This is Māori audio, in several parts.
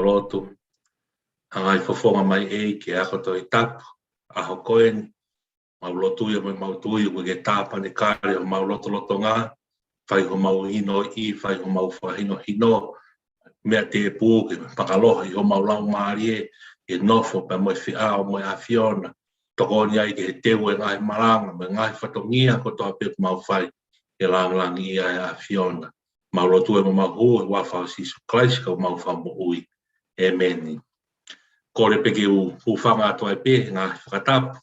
Loto, hangai fofonga mai e ke ako to i tapu, aho koen, maulotu ia mai mautu ia ke tapa ne kare o mauloto loto ngā, whai ho mau hino I, whai ho mau whahino hino, mea te pū ke pakalohi ho mau lau maari e nofo pa moe whia o moe a Fiona, toko ni ai ke he tewe ngai maranga, me ngai whatongia ko toa peku mau whai, e langi ia e a Fiona, maulotu e mau hu, e wawhau sisu Christ ka mau whau mo ui. Amen. Kore peke u whanga ato ai pe, ngā whakatapu,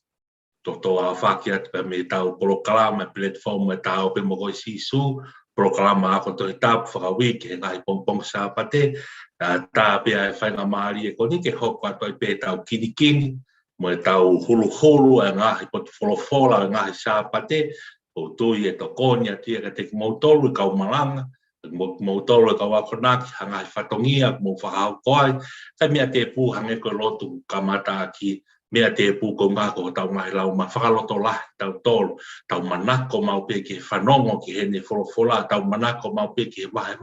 to a whaki atu pe me tau polokalama, platform e tau pe mokoi sisu, polokalama ako to i tapu whakawiki, ngā pompong sa pate, tā pe ai whainga maari e koni ke hoko ato ai pe tau kinikini, mo e tau hulu e ngā potu wholofola, ngā sa pate, o tui e to koni atu e ka te mautolu i kau malanga, mo tolo ka wa konaki hanga fatongia mo fa koi ka mea te pu hange ko lotu kamata ki mea te pu ko nga ko tau mai lau ma fa loto la tau tol tau manako mau pe ke fanongo ki hene folofola tau manako mau pe ke vai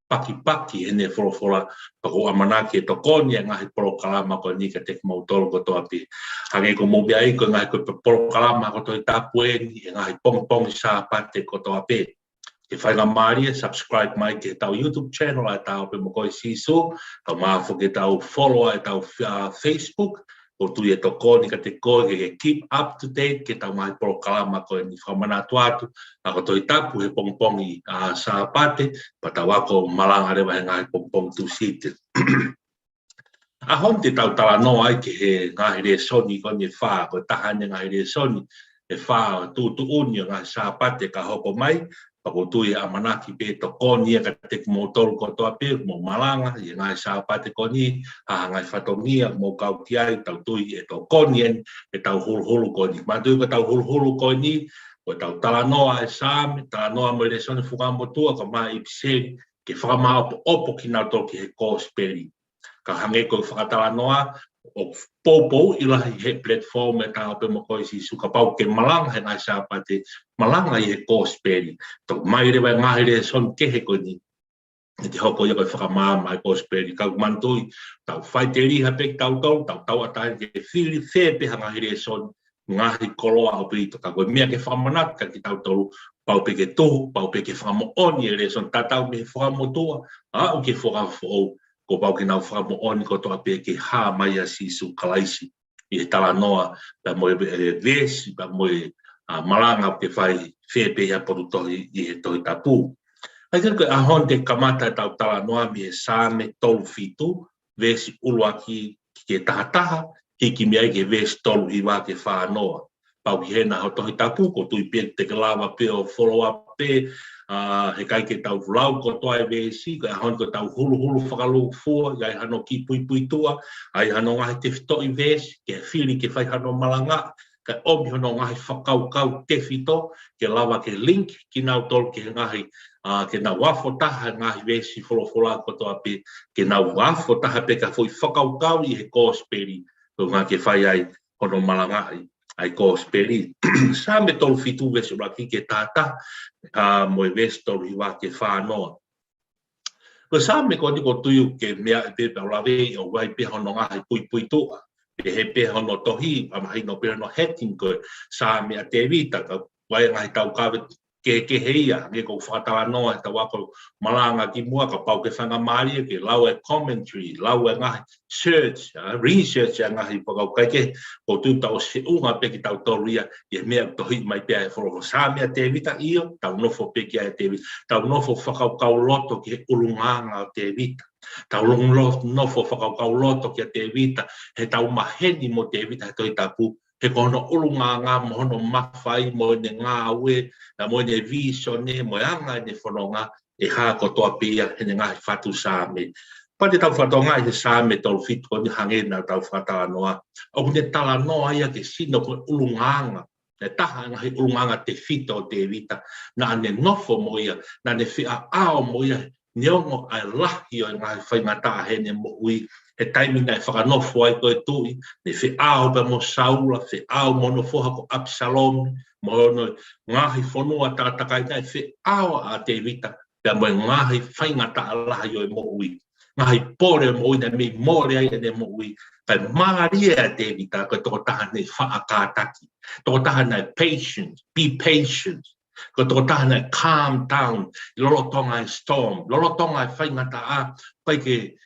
paki hene folofola ko amanaki to konia nga hi prokalama ko ni ka te mo tolo ko to api hange ko mo bia ko nga ko prokalama ko to tapuen nga hi pong sa pate ko to api. Ke whainga maari, subscribe mai ke tau YouTube channel ai tau pe mokoi siso, tau maafo ke tau follow ai tau Facebook, o tui e toko ni ka te koe ke keep up to date, ke tau mai prokalama koe ni whamana atu, ako toi tapu he pongpongi sa pate, pa tau ako malanga rewa he ngai pongpong tu site. Ahon te tau tala no ai ke he ngai re soni ko ni wha, ko tahane ngai re soni, e wha tu uni ngai sa pate ka hoko mai, Pako tui a manaki pe to koni ka te mo tolu ko to ape mo malanga i ngai sa pate koni a ngai fatongia mo kau tiai tau tui e to koni e tau hulu koni ma tui ko tau hulu koni ko tau talanoa e sam talanoa mo le sone fuka mo tua ka mai ipse ke whakama opo ki nau toki he kōsperi ka hange ko whakatalanoa o popo i lahi he platform e tau pe mo koi si suka pau ke malanga he ngai sa pate malanga i he kōsperi to mai rewa ngahi re son kehe koni e te hoko i koe whakamā mai kōsperi kau mantui tau whai te riha pek tau atai ke whiri whepe ha ngahi re son ngahi koloa o pito ka koe mea ke whakamanaka ki tau tolu pau pe ke tohu, pau pe ke whakamo oni e re son tatau me whakamo tua o ke whakafo ko pau ki nau whakamo oni ko toa pe ke ha mai a sisu kalaisi i he tala noa pa moe vesi, pa moe malanga ke whai whepe ia porutohi i he tohi tapu. Ai kaka ahon te kamata tau tala noa mi he sāme tolu fitu, vesi uluaki ke tahataha, hiki mi ai ke vesi tolu i wā ke whānoa. Pau ki hena ho tohi tapu, ko tui pe te lawa pe o follow up pe, he kai ke tau lau ko toa e vesi, ka ahon ko tau hulu whakalu fua, ai hano ki pui tua, ai hano ngahi te whito i vesi, ke whiri ke whai hano malanga, ka omi hono ngahi whakau te whito, ke lawa ke link ki nau tolu ke ngahi, ke nau wafo taha ngahi vesi wholofola ko toa pe, ke nau wafo taha pe ka fui whakau i he kōsperi, ko ngā ke whai ai hono malanga ai kōsperi. Sa me tolu fitu vesi raki ke tāta, mo e vesi tolu i wā ke whānoa. Ko sa me koni ko tuiu ke mea e pepe o lawe o wai pe hono ngahi pui tua. Pe he pe hono tohi, amahi no pe hono heting ko sa mea te vita, ka wai ngahi tau kawe ke heia, nge ko whakatawa noa, ta wako malanga ki mua, ka pau ke whanga maria, ke lau e commentary, lau e ngahi search, research e ngahi pakau kaike, ko tuta o se unga peki tau toria, i mea tohi mai pia e whoroko sa mea te vita iyo, tau nofo peki a te vita, tau nofo whakau kau loto ki he ulunganga o te vita. Tau nofo whakau kau loto ki a te vita, he tau maheni mo te vita, he toi tapu, he kono ulunganga mo hono mawhai mo ne ngā ue, mo ne visione, mo anga ne whanonga, e hā ko toa pia, he ne ngahi whatu sāme. Pate tau whatonga i he sāme tolu fitu ko ni hangena tau whatala noa. O ne tala noa ia ke sino ko ulunganga, ne taha ngahi ulunganga te fita o te vita, na ne nofo mo ia, na ne whia ao mo ia, neongo ai lahi o ngahi whaingata hene mo ui, he taimina e whakanofo ai koe tui, ne whiao pa mo Saula, whiao mono foha ko Absalom, mono ngahi whanua tātakai nei, whiao a te vita, pia mo ngahi whaingata alaha yo e mo ui. Ngahi pore mo ui, na mei more ai e mo ui, kai maria te vita, ko toko taha nei whaakātaki, toko taha nei patience, be patient, ko toko taha nei calm down, lolo tonga e storm, lolo tonga e whaingata a, pai ke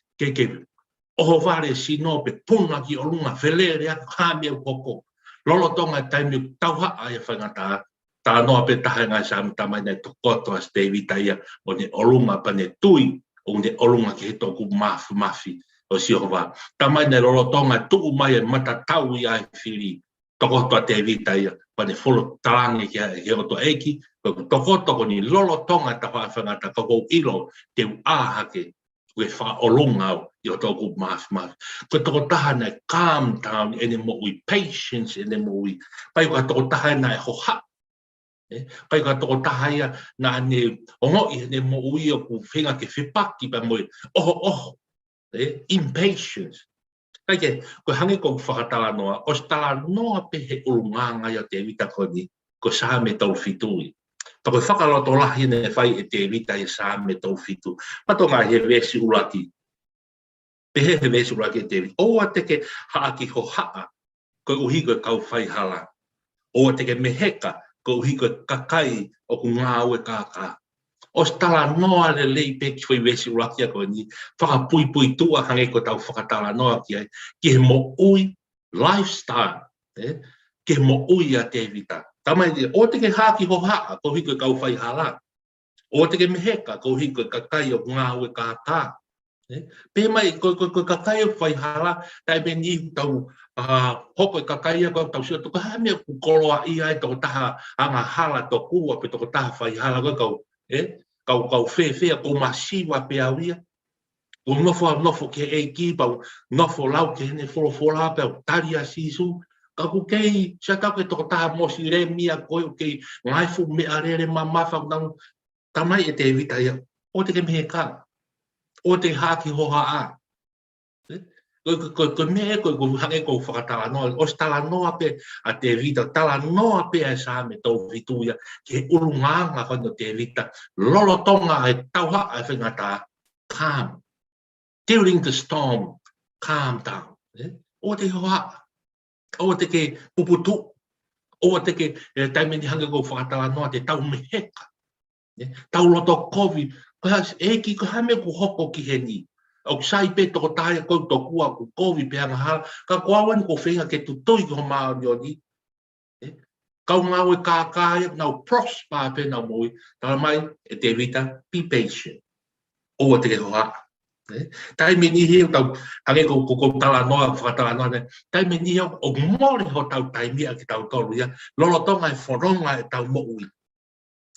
oho vare sino pe puna ki orunga velere a kame o koko. Lolo tonga e taimi tauha a e whaingata tā noa pe taha ngai sa tamai nei tokoto as te vita ia o ne orunga pa ne tui o ne orunga ki he toku mafi o si ova. Tamai nei lolo tonga tuku mai e mata tau ia e whiri tokoto a te vita ia pa ne wholo talangi ki he oto eki tokoto ko ni lolo tonga ta whaingata kako ilo te ahake we fa olunga yo toku mas ko to taha na calm down ene mo we patience ene mo we pai ko to taha na ho ha pai ko to taha ya na ne ongo ene mo we ku finga ke fipaki pa mo impatience kai ke ko hangi ko whakatala noa o stala noa pe he ulunga ya te vita ko ni ko sa me tau fitui. Tako whakaloto lahi ne whai e te vita e sa me tau fitu. Pato ngā he vesi uraki. Pehe he vesi uraki e te vita. Oa teke haaki ho haa, ko uhi koe kau whai hala. Oa teke meheka, ko uhi koe kakai o ku ngā ue kākā. O stala noa le lei pe ki whai vesi uraki a koe ni. Whakapui pui tua hange ko tau whakatala noa ki ai. Ki he mo ui lifestyle. Ki he mo ui a te vita. Tamai o te ke haki ho haa, ko hiko kau whai hala. O te ke meheka, ko hiko kakai o ngā ue kākā. Pe mai, ko kakai o whai hala, tai me ni tau hoko kakai a ko tau sio, toko hamea ku koroa ia e toko taha anga hala to kua pe toko taha whai hala kau whewhea ko masiwa pe awia. Ko nofo ke e ki pau, nofo lau ke hene wholofola pe au taria sisu. Aku kei sa tau ke toko taha mosi re mia koe o kei ngai fu me arere mamafa nang tamai e te vita ia o te ke mehe ka o te haki hoha a ko me ko hange ko whakatala noa o stala noa pe a te vita tala noa pe a sa me tau vitu ia ke urunganga kono te vita lolo tonga e tauha a whengata calm during the storm calm down o te hoa o te ke puputu, o te ke taimeni hanga ko whakatala noa te tau meheka. Tau loto COVID, ki ko hame ku hoko ki he ni. O sai pe toko taia kou tokua ku COVID pe anga hala, ka kuawan ko whenga ke tutoi ko maa ni o ni. Kau ngau e kākāia, nau prosper pe nau moi, tala mai e te vita, be patient. O te ke hoa. Tai me ni heo tau hange ko tala noa whakatala noa tai me ni heo o mori ho tau taimia ki tau tolu ia lolo tonga e whanonga e tau mo ui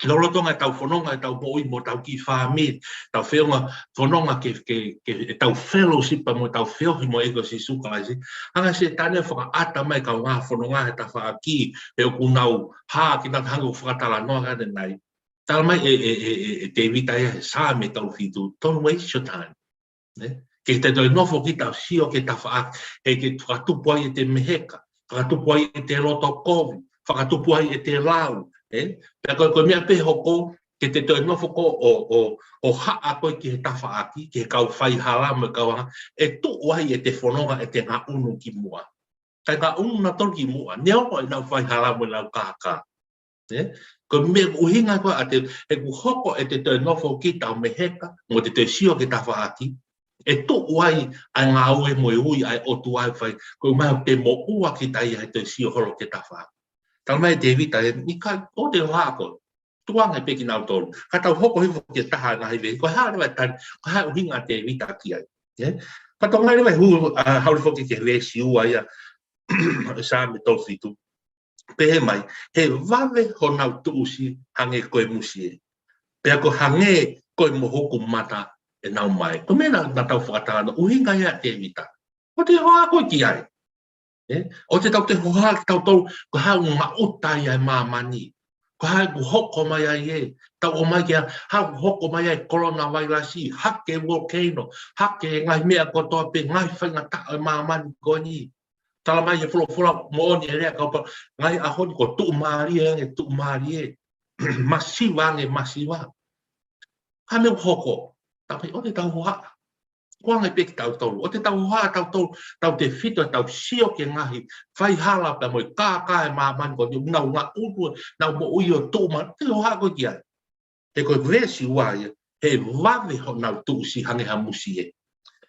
lolo tonga e tau whanonga e tau mo ui mo tau ki whaamit tau whionga whanonga ke tau fellowship mo tau whiohi mo ego si suka asi hanga se tane whakaata mai kau ngā whanonga he ta whaaki e o kunau haa ki nat hango whakatala noa gane nai tala mai te vita ia he saa me tau fitu don't waste your time. Ke te toi nofo ki tau sio ke ta whaak, he ke whakatupu ai e te meheka, whakatupu ai e te roto kovi, whakatupu ai e te lau, pia koe mea pe hoko, ke te toi nofo ko o haa koe ki he ta whaaki, ke kau whai hala me kau aha, e tu ai e te whanonga e te ngā unu ki mua. Kai ngā unu na tolu ki mua, neo ko e nau whai hala me nau kākā. Ko me uhinga koe a te, he ku hoko e te toi nofo ki tau meheka, mo te toi sio ke ta whaaki, e tu ai ai ngā ue mo ui ai o tu ai whai ko mai te mo ua ki tai ai te sio holo ke ta wha. Tal mai te vita ni ka o te wha ko. Tuanga pe ki nau tolu. Ka tau hoko hifo ke taha na hive. Ko haa rewa tan, ko haa uhinga te vita ki ai. Ka tau ngai rewa hu hauri fo ke vesi ua ia sa me tau fitu. Pe he mai, he vave ho nau tuusi hange koe musi e. Pea ko hange koe mo hoku mata e nau mai. Ko mena na tau whakatana, uhinga ia te vita. O te hoa koe ki ai. O te tau te hoa ki tau tau, ko hau ngā utai ai māmani. Ko hai ku hoko mai ai e. Tau o mai kia, hau hoko mai ai coronavirus, hake volcano, hake ngai mea kotoa pe ngai whainga ta mamani ko ni. Tala mai e fula mo oni e rea kaupa, ngai ahoni ko tu maari e, masiwa nge masiwa. Ha me hoko, tapi o te tau hoa. Kua ngai peki tau tolu, o te tau hoa tau tolu, tau te fito tau sio ke ngahi, whai hala pa moi kāka e mamani ko ni, nau ngā upu, nau mo ui o tūma, te hoa ko kia. Te koe vesi wai, he wawe ho nau tūsi hange ha musi e.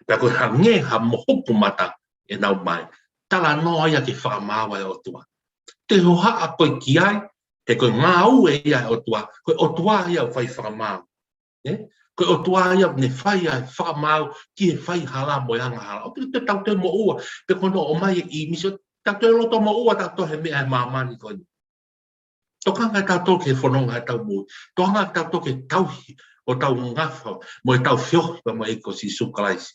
Pea koe hange ha mohupu mata e nau mai. Tala noa ia ke whakamawa e o tua. Te hoa a koe ki ai, he koe ngā u e ia e o tua, koe o tua ia whai whakamawa. Koe o tua ia ne whai ai whakamau ki e whai hala mo anga hala. O te tau te mo ua, pe kono o mai e i miso, tau te loto mo ua tau to he mea e mamani koe. Tokanga tau to ke whanonga e tau mui. Tokanga tau to ke tauhi o tau ngafa mo e tau whiohi pa mo e ko si sukalaisi.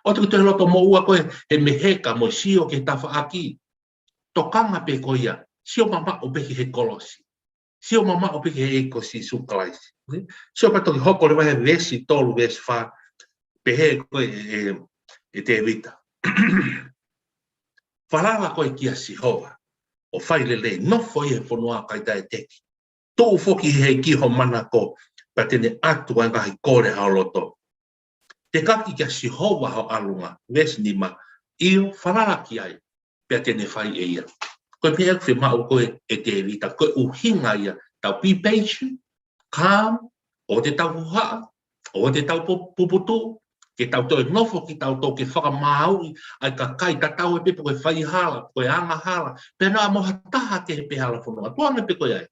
O te loto mo ua koe he meheka mo sio ke tafa aki. Tokanga pe koe ia, sio mama o peki he kolosi. Sio mama o peki he ko si sukalaisi. Sio pato ki hoko le wahe vesi tolu vesi wha pehe koe e te evita. Whalala koe kia si hoa. O whaile le nofo i he whanua kai tae teki. Tō whoki he ki ho mana ko pa tene atu ai ngahi kore hao loto. Te kaki kia si hoa ho alunga, vesi ni ma, io whalala ki ai, pia tene whai e ia. Koe pia kwe mau koe e te evita, koe uhinga ia, tau be patient, calm, o te tau huhaa, o te tau puputu, ke tau toi nofo ki tau tau ke whakamaui, ai ka kai ta tau e pepe koe whai hala, koe anga hala, pena a moha taha ke he pe hala whanua, tuanga pe koe ai.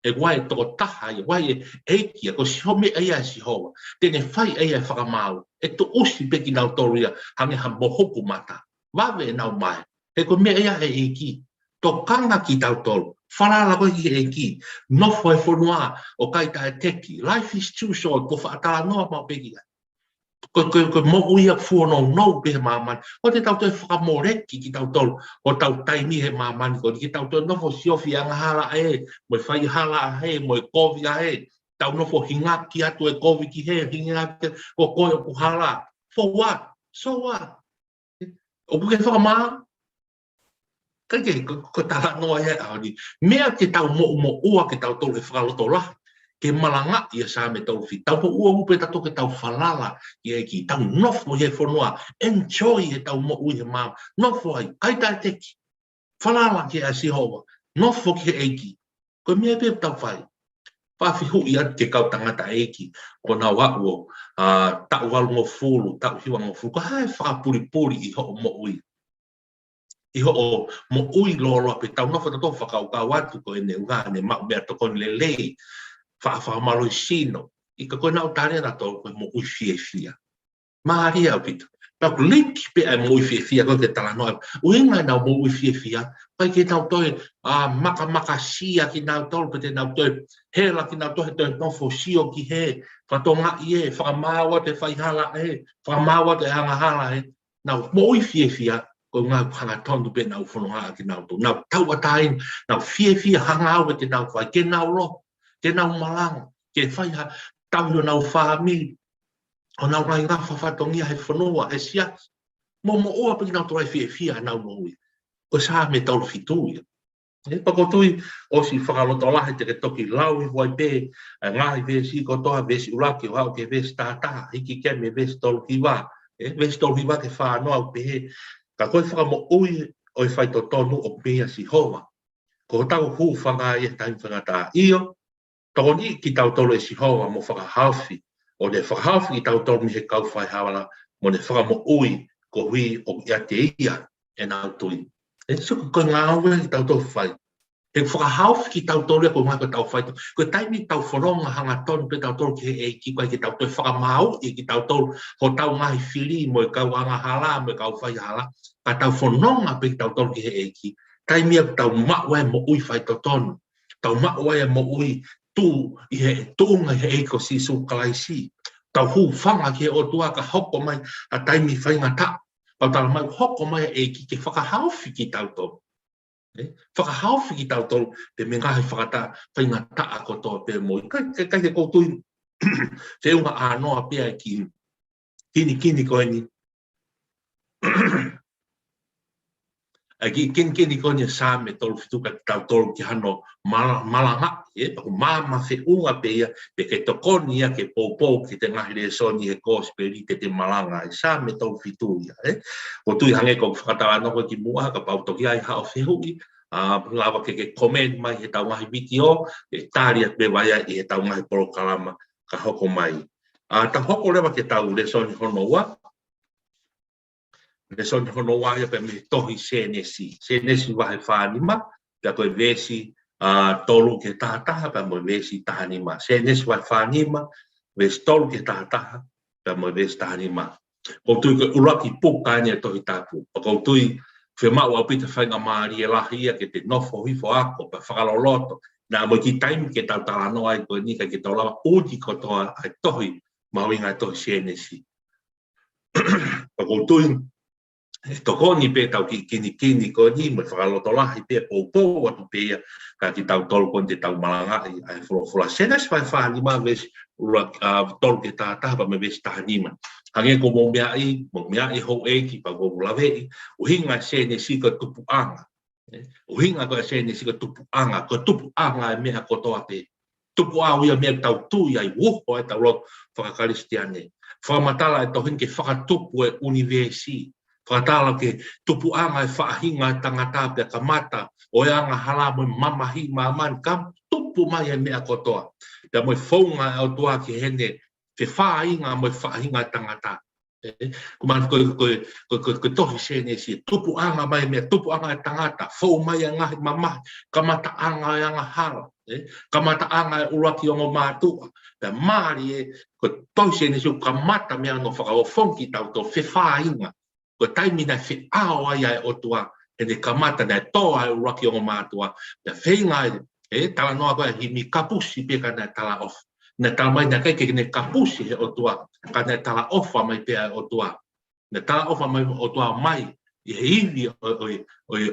E wai toko taha, e wai e eikia, ko si home eia e si hoa, tene whai eia e whakamau, e to usi peki nau toria, hange ha mohoku mata, wawe e nau mai, he ko me eia e eiki, to kanga ki tau tolu, whanala koe ki eiki, nofo e whanua, o kai tae teki, life is too short, ko whaatala noa mau peki ai. Ko mo uia fuono no pe maman o te tau te whakamoreki ki tau tolu o tau taimi he maman ko ki tau te nofo siofi anga hala e mo whai hala he mo kovi a he tau nofo hinga ki atu e kovi ki he hinga ki o koe o kuhala for what? So what? O puke whakama kai ke ko tala noa he aoni mea ke tau mo ua ke tau tolu e whakaloto lahi ke malanga ia sa me tau fi tau ua upe tato ke tau falala ia ki tau nofo he whanua enjoy he tau mo ui he mau nofo ai kai tai teki falala ke a si hoa nofo ke eiki ko mea pe tau whai whawhi hui at ke kau tangata eiki ko na wako tau walu mo fulu tau hiwa mo fulu ko hae whakapuri puri i ho mo ui i ho mo ui lolo pe tau nofo tato whakau ka watu ko ene unga ne mau mea toko le lei whaamalo i sino, i ka koe nao tare na tō koe mo ui fie fia. Maria au pitu. Pau liki pe ai mo ui fie fia, koe ke tala noa. Uinga nao mo ui fie fia, kai ke nao toi maka sia ki nao tolu, pe te nao toi hela ki nao toi toi nofo sio ki he, whatonga i e, whakamawa te whaihala e, whakamawa te hanga hala e, nao mo ui fie fia, ko ngā hanga tondu pe nao whanonga ki nao tō. Nao tau atain, nao fie fia hanga au te nao whai, ke nao lo. Te nau malanga, ke whai ha tau yo nau whaami, o nau rai ngā whawhatongia he whanua, he sias. Mo oa piki nau torai fia nau nui. Ko sa me taulu fitui. Pako tui, o si whakaloto lahe te ke toki lau i huai pē, ngāhi vesi ko toa vesi uraki o hau ke vesi tātaha, hiki ke me vesi tolu hiwa. Vesi tolu hiwa ke whanoa u pē. Ka koe whakamo ui o i whai to tonu o pēa si hoa. Ko tau hu whanga e taim whangata io, tō ni ki tau tolu e si hoa mo whakahawhi. O ne whakahawhi ki tau tolu mi he kau whai hawala mo ne whakamo ui ko hui o ia te ia e nau tui. E suku koe ngā ue ki tau tolu whai. He whakahawhi ki tau tolu e ko ngā ko tau whai. Koe taimi tau whanonga hanga tonu pe tau tolu ki he ki koe ki tau tolu whakamau i ki tau tolu ho tau ngahi whiri mo e kau anga hala mo e kau whai hala. Ka tau whanonga pe ki tau tolu ki he ki. Taimi e tau maua e mo ui whai to tonu. Tau maua e mo ui tu i he tūnga he eiko si su kalaisi. Tau hu whanga ki o tua ka hoko mai a taimi whainga ta. Pau tala mai hoko mai e ki ke whakahawhi ki tau tō. whakahauwhi ki tau tolu, pe me ngahi whakata, whainga taa kotoa pe moi. Kai te koutuin, te unga anoa pia ki kini koe ni. Kini koe ni sa me tolu fituka tau tolu ki hano malanga, paku mama fe unga pe ia, pe ke tokoni ia ke pou ki te ngahi re soni he kos pe ri te malanga, sa me tolu fitu ia. Ko tui hange ko whakatawa noko ki mua, ka pau toki ai hao whihui, lava ke comment mai he tau ngahi video, e tāri at me waia i he tau ngahi poro kalama ka hoko mai. Ta hoko lewa ke tau le soni hono wa, le soni hono wa ia pe me tohi senesi. Senesi wahe whanima, pia koe vesi tolu ke tahataha, pe mo vesi tahanima. Senesi wahe whanima, vesi tolu ke tahataha, pe mo vesi tahanima. Koutui ke uraki pukanya tohi tapu. Koutui fe mau au pita whainga maari e lahi ia ke te nofo hifo ako, pa whakaloloto. Nā mo ki taimi ke tau talano ai koe nika ke tau lawa uti kotoa ai tohi, mawinga tohi senesi. Pa koutui, tokoni pe tau ki kini koe ni, mo whakaloto lahi pe pou atu pe ia, ka ki tau tolu kon te tau malangai, ai fula senesi whai whanima vesi, tolu ke tātaha pa me vesi tahanima. Hange ko mo mea i hou eki pa ko lawe i, uhinga senesi ka tupu anga. Uhinga ko senesi ka tupu anga, ko tupu anga e mea kotoa pe. Tupu au ia mea tau tui ai wuho e tau lot whakakaristiane. Whakamatala e tohin ke whakatupu e universi. Whakatala ke tupu anga e whaahinga e tangata pe kamata, o e anga hala mo mamahi maman kam, tupu mai e mea kotoa. Pea mo e whaunga e au tua ki hene, te whainga mo e whainga tangata. Kuman koe tohi senesi, tupu anga mai mea, tupu anga e tangata, whau mai a ngahi mamahi, kamata anga e anga hala, kamata anga e uraki ongo mātua. Pea maari e, koe tohi senesi, kamata mea no whakaofonki tau to, whe whainga, koe taimina whe ao ai ai o tua, e ne kamata nei toa e uraki ongo mātua. Pea whainga e, tala noa koe himi kapusi peka nei tala off. Na tala mai na kai ke ne kapusi he o tua, ka ne tala ofa mai pea o tua. Na tala ofa mai o tua mai, i he iwi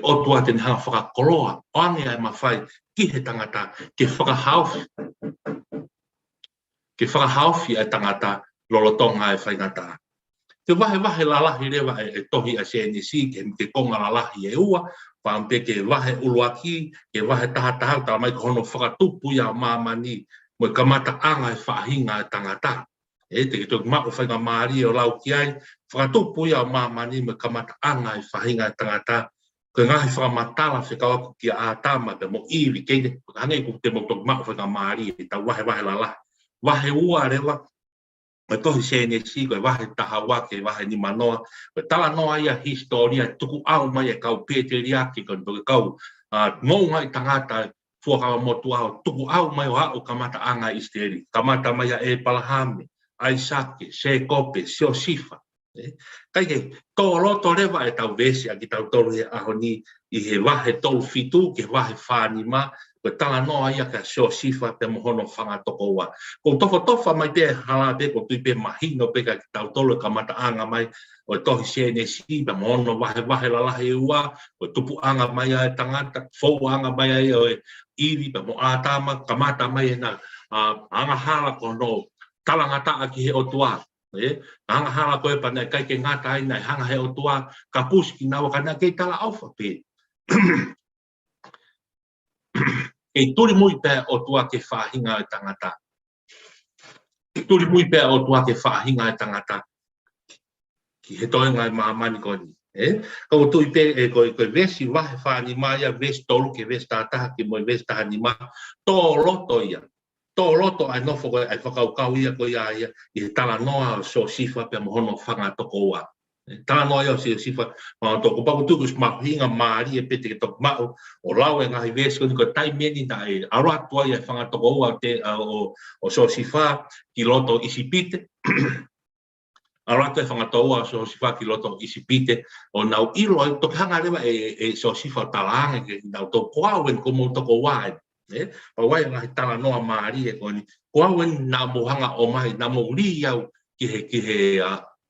o tua te hanga whakakoloa, o ange ai mawhai ki he tangata, ke whakahauwhi ai tangata lolotonga e whaingata. Te wahe lalahi rewa e tohi a senesi, ke konga lalahi e ua, whaampe ke wahe uluaki, ke wahe taha tala mai kohono whakatupu ia mamani, mo kamata anga e whaahinga e tangata. Te ki toki mako whainga maari o lau ki ai, whakatupu ia o mamani mo kamata anga e whaahinga e tangata. Ko ngahi whakamatala whikawaku ki a ātama, pe mo iwi keine, hanei ku te mo toki mako whainga maari, e tau wahe lala. Wahe ua rewa, me tohi senesi, koe wahe taha wake, wahe ni manoa, koe tala noa ia historia, tuku au mai e kau Peteriaki, koe toki kau ngōnga i tangata, fuakawa motu au, tuku au mai o hao kamata anga isteri, kamata mai a e Palahame, Aisake, Sekope, Siosifa. Kaike, tō roto rewa e tau vesi a ki tau tolu he aho ni, i he wahe tolu fitu, ke wahe whanima, koe tala noa ia ka Siosifa pe mohono whanga toko ua. Ko tofa mai pe hala pe, ko tui pe mahino pe ka ki tau tolu kamata anga mai, o tohi senesi, pe mohono wahe lalahe ua, o tupu anga mai a tangata, fou anga mai a o iwi, pe mo ātama, kamata mai e na anga hala ko no talangata a ki he o tua. Anga hala ko e pa nei kai ke ngata ai nei hanga he o tua, ka puski nawa ka na kei tala aufa pe. Kei turi mui pe o tua ke whahinga e tangata. Turi mui pe o tua ke whahinga e tangata. Ki he toenga e maamani koni. Kau tui pe koe vesi wahe whani maia, vesi tolu ke vesi tātaha ki moi vesi tahani ma, tō loto ia. Tō loto ai nofo koe ai whakaukau ia koe ia ia, i he tala noa o Siosifa pe mohono whanga toko ua. Tala noa ia o Siosifa, ma toko paku tukus mahinga maari e pete ke toko mau, o lau e ngahi vesi koni koe taimeni na e aratua ia whanga toko ua o Siosifa ki loto isipite. Arata e whangatoa so sifa ki loto isipite o nau ilo ai toki hanga rewa e so sifa talanga ke nau to koawen komo toko wai. Pa wai ngahi tala noa maari e koni koawen na mohanga o mai na mo li au ki he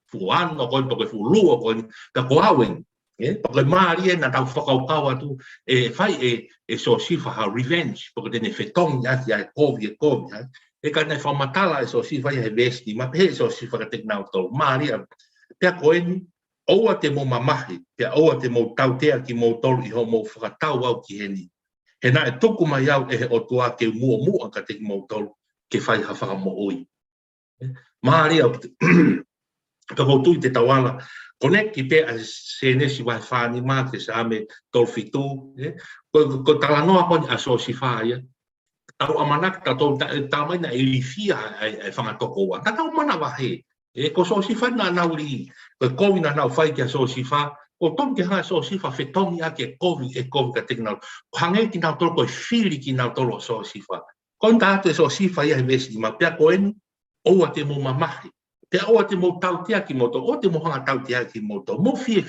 fuano koni toki fulua koni ka koawen Porque Maria na tau whakaukau atu whai so sifa ha revenge porque tene whetong ati ai kovi ka nei whamatala so sifa he vesti ma pe so sifa ka teknau tol Maria pia koeni oua te mo mamahi pia oua te mo tautea ki mo tol I ho mo whakatau au ki heni he na tuku mai au he o tua ke mua ka te mo tol ke whai ha whaka mo oi Maria ka tui te tawala connect ki pe a senesi wa fani ma te sa me tolfitu ko talanoa ko a so sifa ia tau amanak ta to ta mai na ilifia ai fanga toko wa ta tau mana wa he ko so sifa na nauri ko na na fai ki so sifa o tom ke ha so sifa fetong ia ke covid ka teknal hange ki na to ko fili ki na to so sifa kon ta te so sifa ia vesi ma pe ko en o te mo mamahi te oa te mo tau tea ki moto, o te mo hanga tau tea ki moto, mo fia,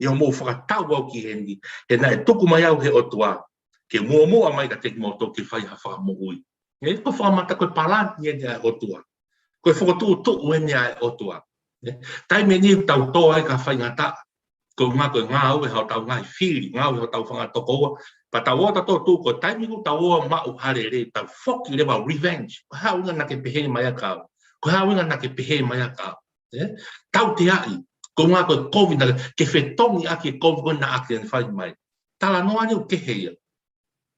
i o mo whakatau au ki hendi, he nai tuku mai au he otua, ke mua mai ka te ki moto ki whai ha wha mo ui. Ko whakamata koe palani e nia otua, koe whakatu e nia otua. Tai me ni tau tō ai ka whai ngata, ko ngā au e hao tau ngai whiri, ngā au e hao tau whanga tokoa, pa tau o tato tū, ko tai mi ku tau o mau hare re, tau whoki rewa revenge, ko hao inga na ke pehe mai a kau. Ko hawinga na ke pehe mai a ka. Tau te ai, ko ngā koe COVID na ke whetongi ake COVID na ake an whai mai. Tala noa ni o ke heia.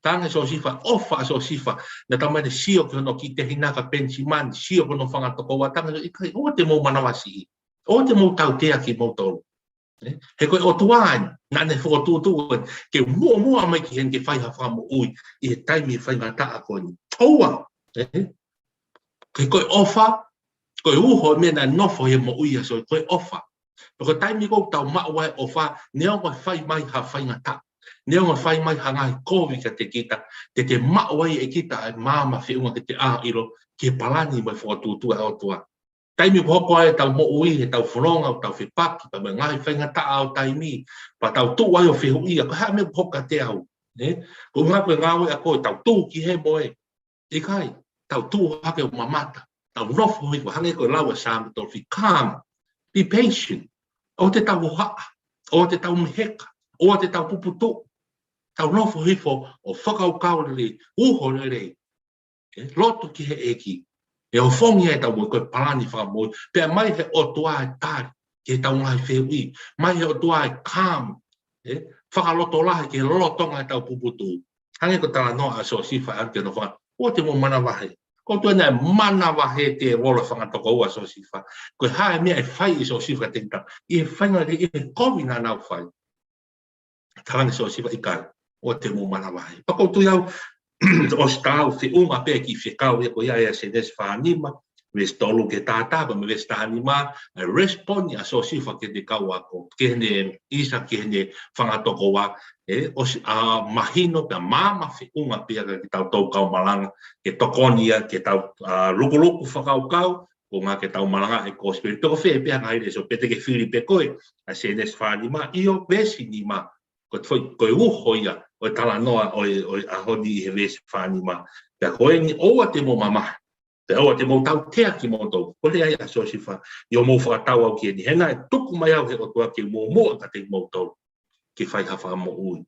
Tāne so sifa, ofa so sifa, na tamai ne sio ki hono ki te hinaka pensi mani, sio kono whanga toko wa tanga, o te mou manawasi, o te mou tau te aki mou tolu. He koe o tuāni, nā ne whakatūtū, ke mua mai ki hen ke whai ha whamo ui, I he taimi whai ngā taa koni. Oua! Ke koe ofa, koe uho me na nofo he mo uia so koe ofa. Ko taimi ko tau maua ofa, neo ko whai mai ha whai ngata. Neo ko whai mai ha ngai kovi ka te kita, te maua e kita e māma whiunga ke te āiro, ke palani mai whakatūtua e otua. Taimi ko hoko ai tau mo ui he tau whanonga, tau whipaki, pa me ngai whai ngata au taimi, pa tau tū ai o whihu ia, ko hea me hoka te au. Ko ngā koe ngāwe a koe, tau tū ki he moe. I kai, tau tū hake o mamata. Tau nofo hoi ko hange koe laua sāma tō fi calm, be patient. O te tau haa, o te tau miheka, o te tau puputu. Tau nofo hoi fo o whakaukau le, uho le. Loto ki he eki. E o whongi e tau mo koe palani whakamoi. Pea mai he o tua e tāri, ke tau ngai whewi. Mai he o tua e calm. Whakaloto lahi ke lotonga e tau puputu. Hange ko tala noa a so sifa ante no whanga. O te mo mana wahe. Ko tu na mana wahe te rola whanga toko ua so sifa. Ko hae mea e whai I so sifa te kita. I whainga le I kovi na nau whai. Tāne so sifa I kai. O te mo mana wahe. Pako tu iau o stau te unga pe ki whikau e ko ia e se nes whanima. Ves tolu ke tātā, pa me ves tānima. Respondi a so sifa ke te kau ako. Ke hene isa ke hene whanga toko ua. Mahino pe mama whiunga pia ki tau tau kau malanga, ke tokonia, ke tau luku whakaukau, ko ngā ke tau malanga e ko spirit. Toko whee pia ngai re, so pete ke whiri pe koe, a se nes whanima, io vesi ni ma, ko koe uho ia, o tala noa o a honi he vesi whanima. Pea koe ni oa te mo mama, te oa te mo tau tea ki mo tau, ko le ai a so sifa, I o mo whakatau au ki ni, hena e tuku mai au he o tua ki mo mua ka te mo tau. Ki whai hawha mo ui.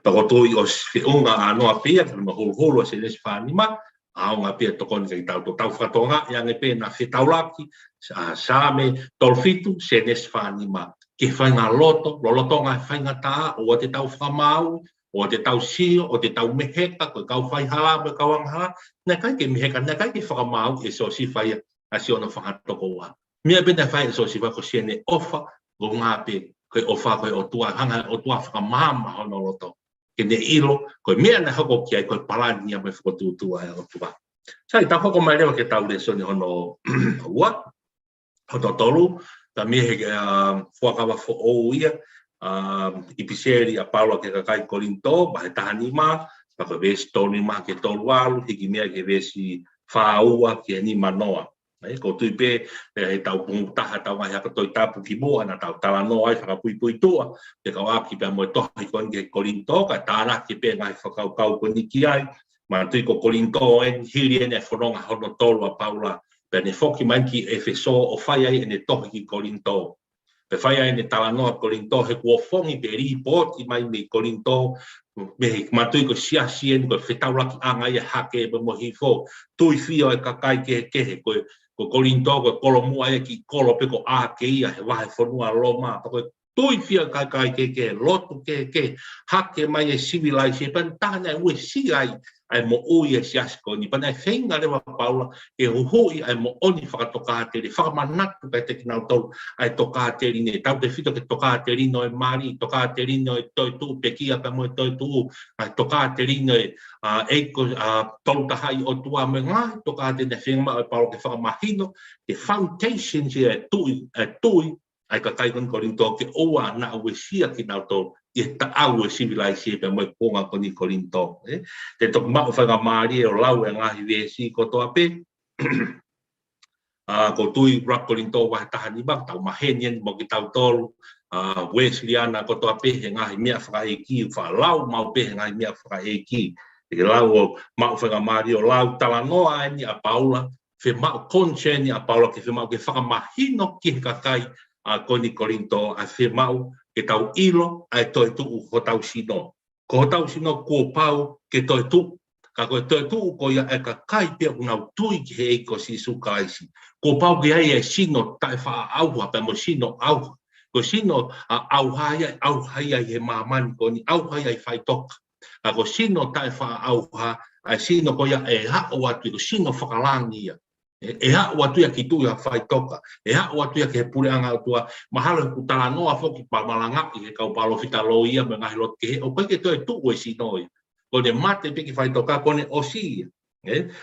Pako tui o whiunga a noa pia, ka ma hulu se nesi whanima, a o ngā pia tokoni ka I tau tau whatonga, i ange pia na whitaulaki, sa me tolfitu se nesi whanima. Ki whai ngā loto ngā whai ngā tā, o te tau whamau, o te tau sio, o te tau meheka, ko kau whai hala, me kau angha, na kai ke meheka, na kai ke whakamau, e so si whai a si ona whangatoko wa. Mia pina whai so si wako siene ofa, o ngā pia, koe ofa koe o tua hanga o tua whakamama hono loto. Ke ne ilo, koe mea na hoko ki ai koe palani a mai whakatūtua e o tua. Sai, tau hoko mai rewa ke tau le soni hono ua, hono tolu, ta mea he whakawa fo o ia, I piseri a Paula ke kakai kolinto, ba he tahanima, pa koe vesi toni ma ke tolu alu, hiki mea ke vesi whaua ke anima noa. Ko tui pe he tau pungu taha tau mai haka toi tapu ki mua na tau tala no ai whakapui tua te kau api pe moe tohi kon ke kolinto ka tāna ki pe ngai whakau kau ko niki ai ma tui ko kolinto en hiri ene whanonga hono tolu a Paula pe ne whoki mai ki e wheso o whai ai ene tohi ki kolinto Pe whai ai ne talanoa Korinto he kua whongi pe ripoti mai me Korinto me matui ko siasien ko whetauraki anga ia hake pe mohi fo. Tui whio e kakai ke ko Korinto ko kolomua e ki kolo pe ko a ke ia he wahe whanua loma. Ko tui whio kakai ke lotu ke hake mai e civilise pan tana ue si ai mo ui e siasko ni pana whenga rewa paula e huhui ai mo oni whakatokāteri whakamanatu kai te kinau tau ai tokāteri ne tau te whito ke tokāteri no e mari tokāteri no e toi tu pe kia pa mo e toi tu ai tokāteri no e eiko tau tahai o tua me ngā tokāteri ne whenga ai paula ke whakamahino ke foundation si e tui ai ka kai kon Korinto ke oa na ue sia kinau tau e ta'au e civilise pe mo e ponga koni Korinto te tok mau whanga maari o lau e ngahi vesi ko toa pe ko tui rak Korinto wahe tahani bang tau mahenien mo ki tau tolu Wesleyana ko toa pe he ngahi mea whakaeki lau mau pe he ngahi mea whakaeki e lau o mau whanga maari o lau talanoa ni a Paula fe mau konche ni a Paula ke fe mau ke whakamahino ki he kakai koni Korinto a fe mau ke tau ilo ai toi tu ho tau sino ko tau sino ko pau ke toi tu ka ko toi tu ko ia e ka kai pe una tui ki he ko si su kaisi ko pau ke ai e sino tai fa au pa mo sino au ko sino au haya he maman ko ni au haya fai tok ka ko sino tai fa au ha ai sino ko ia e ha o atu ko sino whakalangi e ha watu ya kitu ya fai toka e ha watu ya ke pure anga tua mahalo ku talanoa foki pa malanga ke kau palo fitaloia me ngai lot ke o ke to tu o sinoi ko de mate pe ki fai toka ko ne osi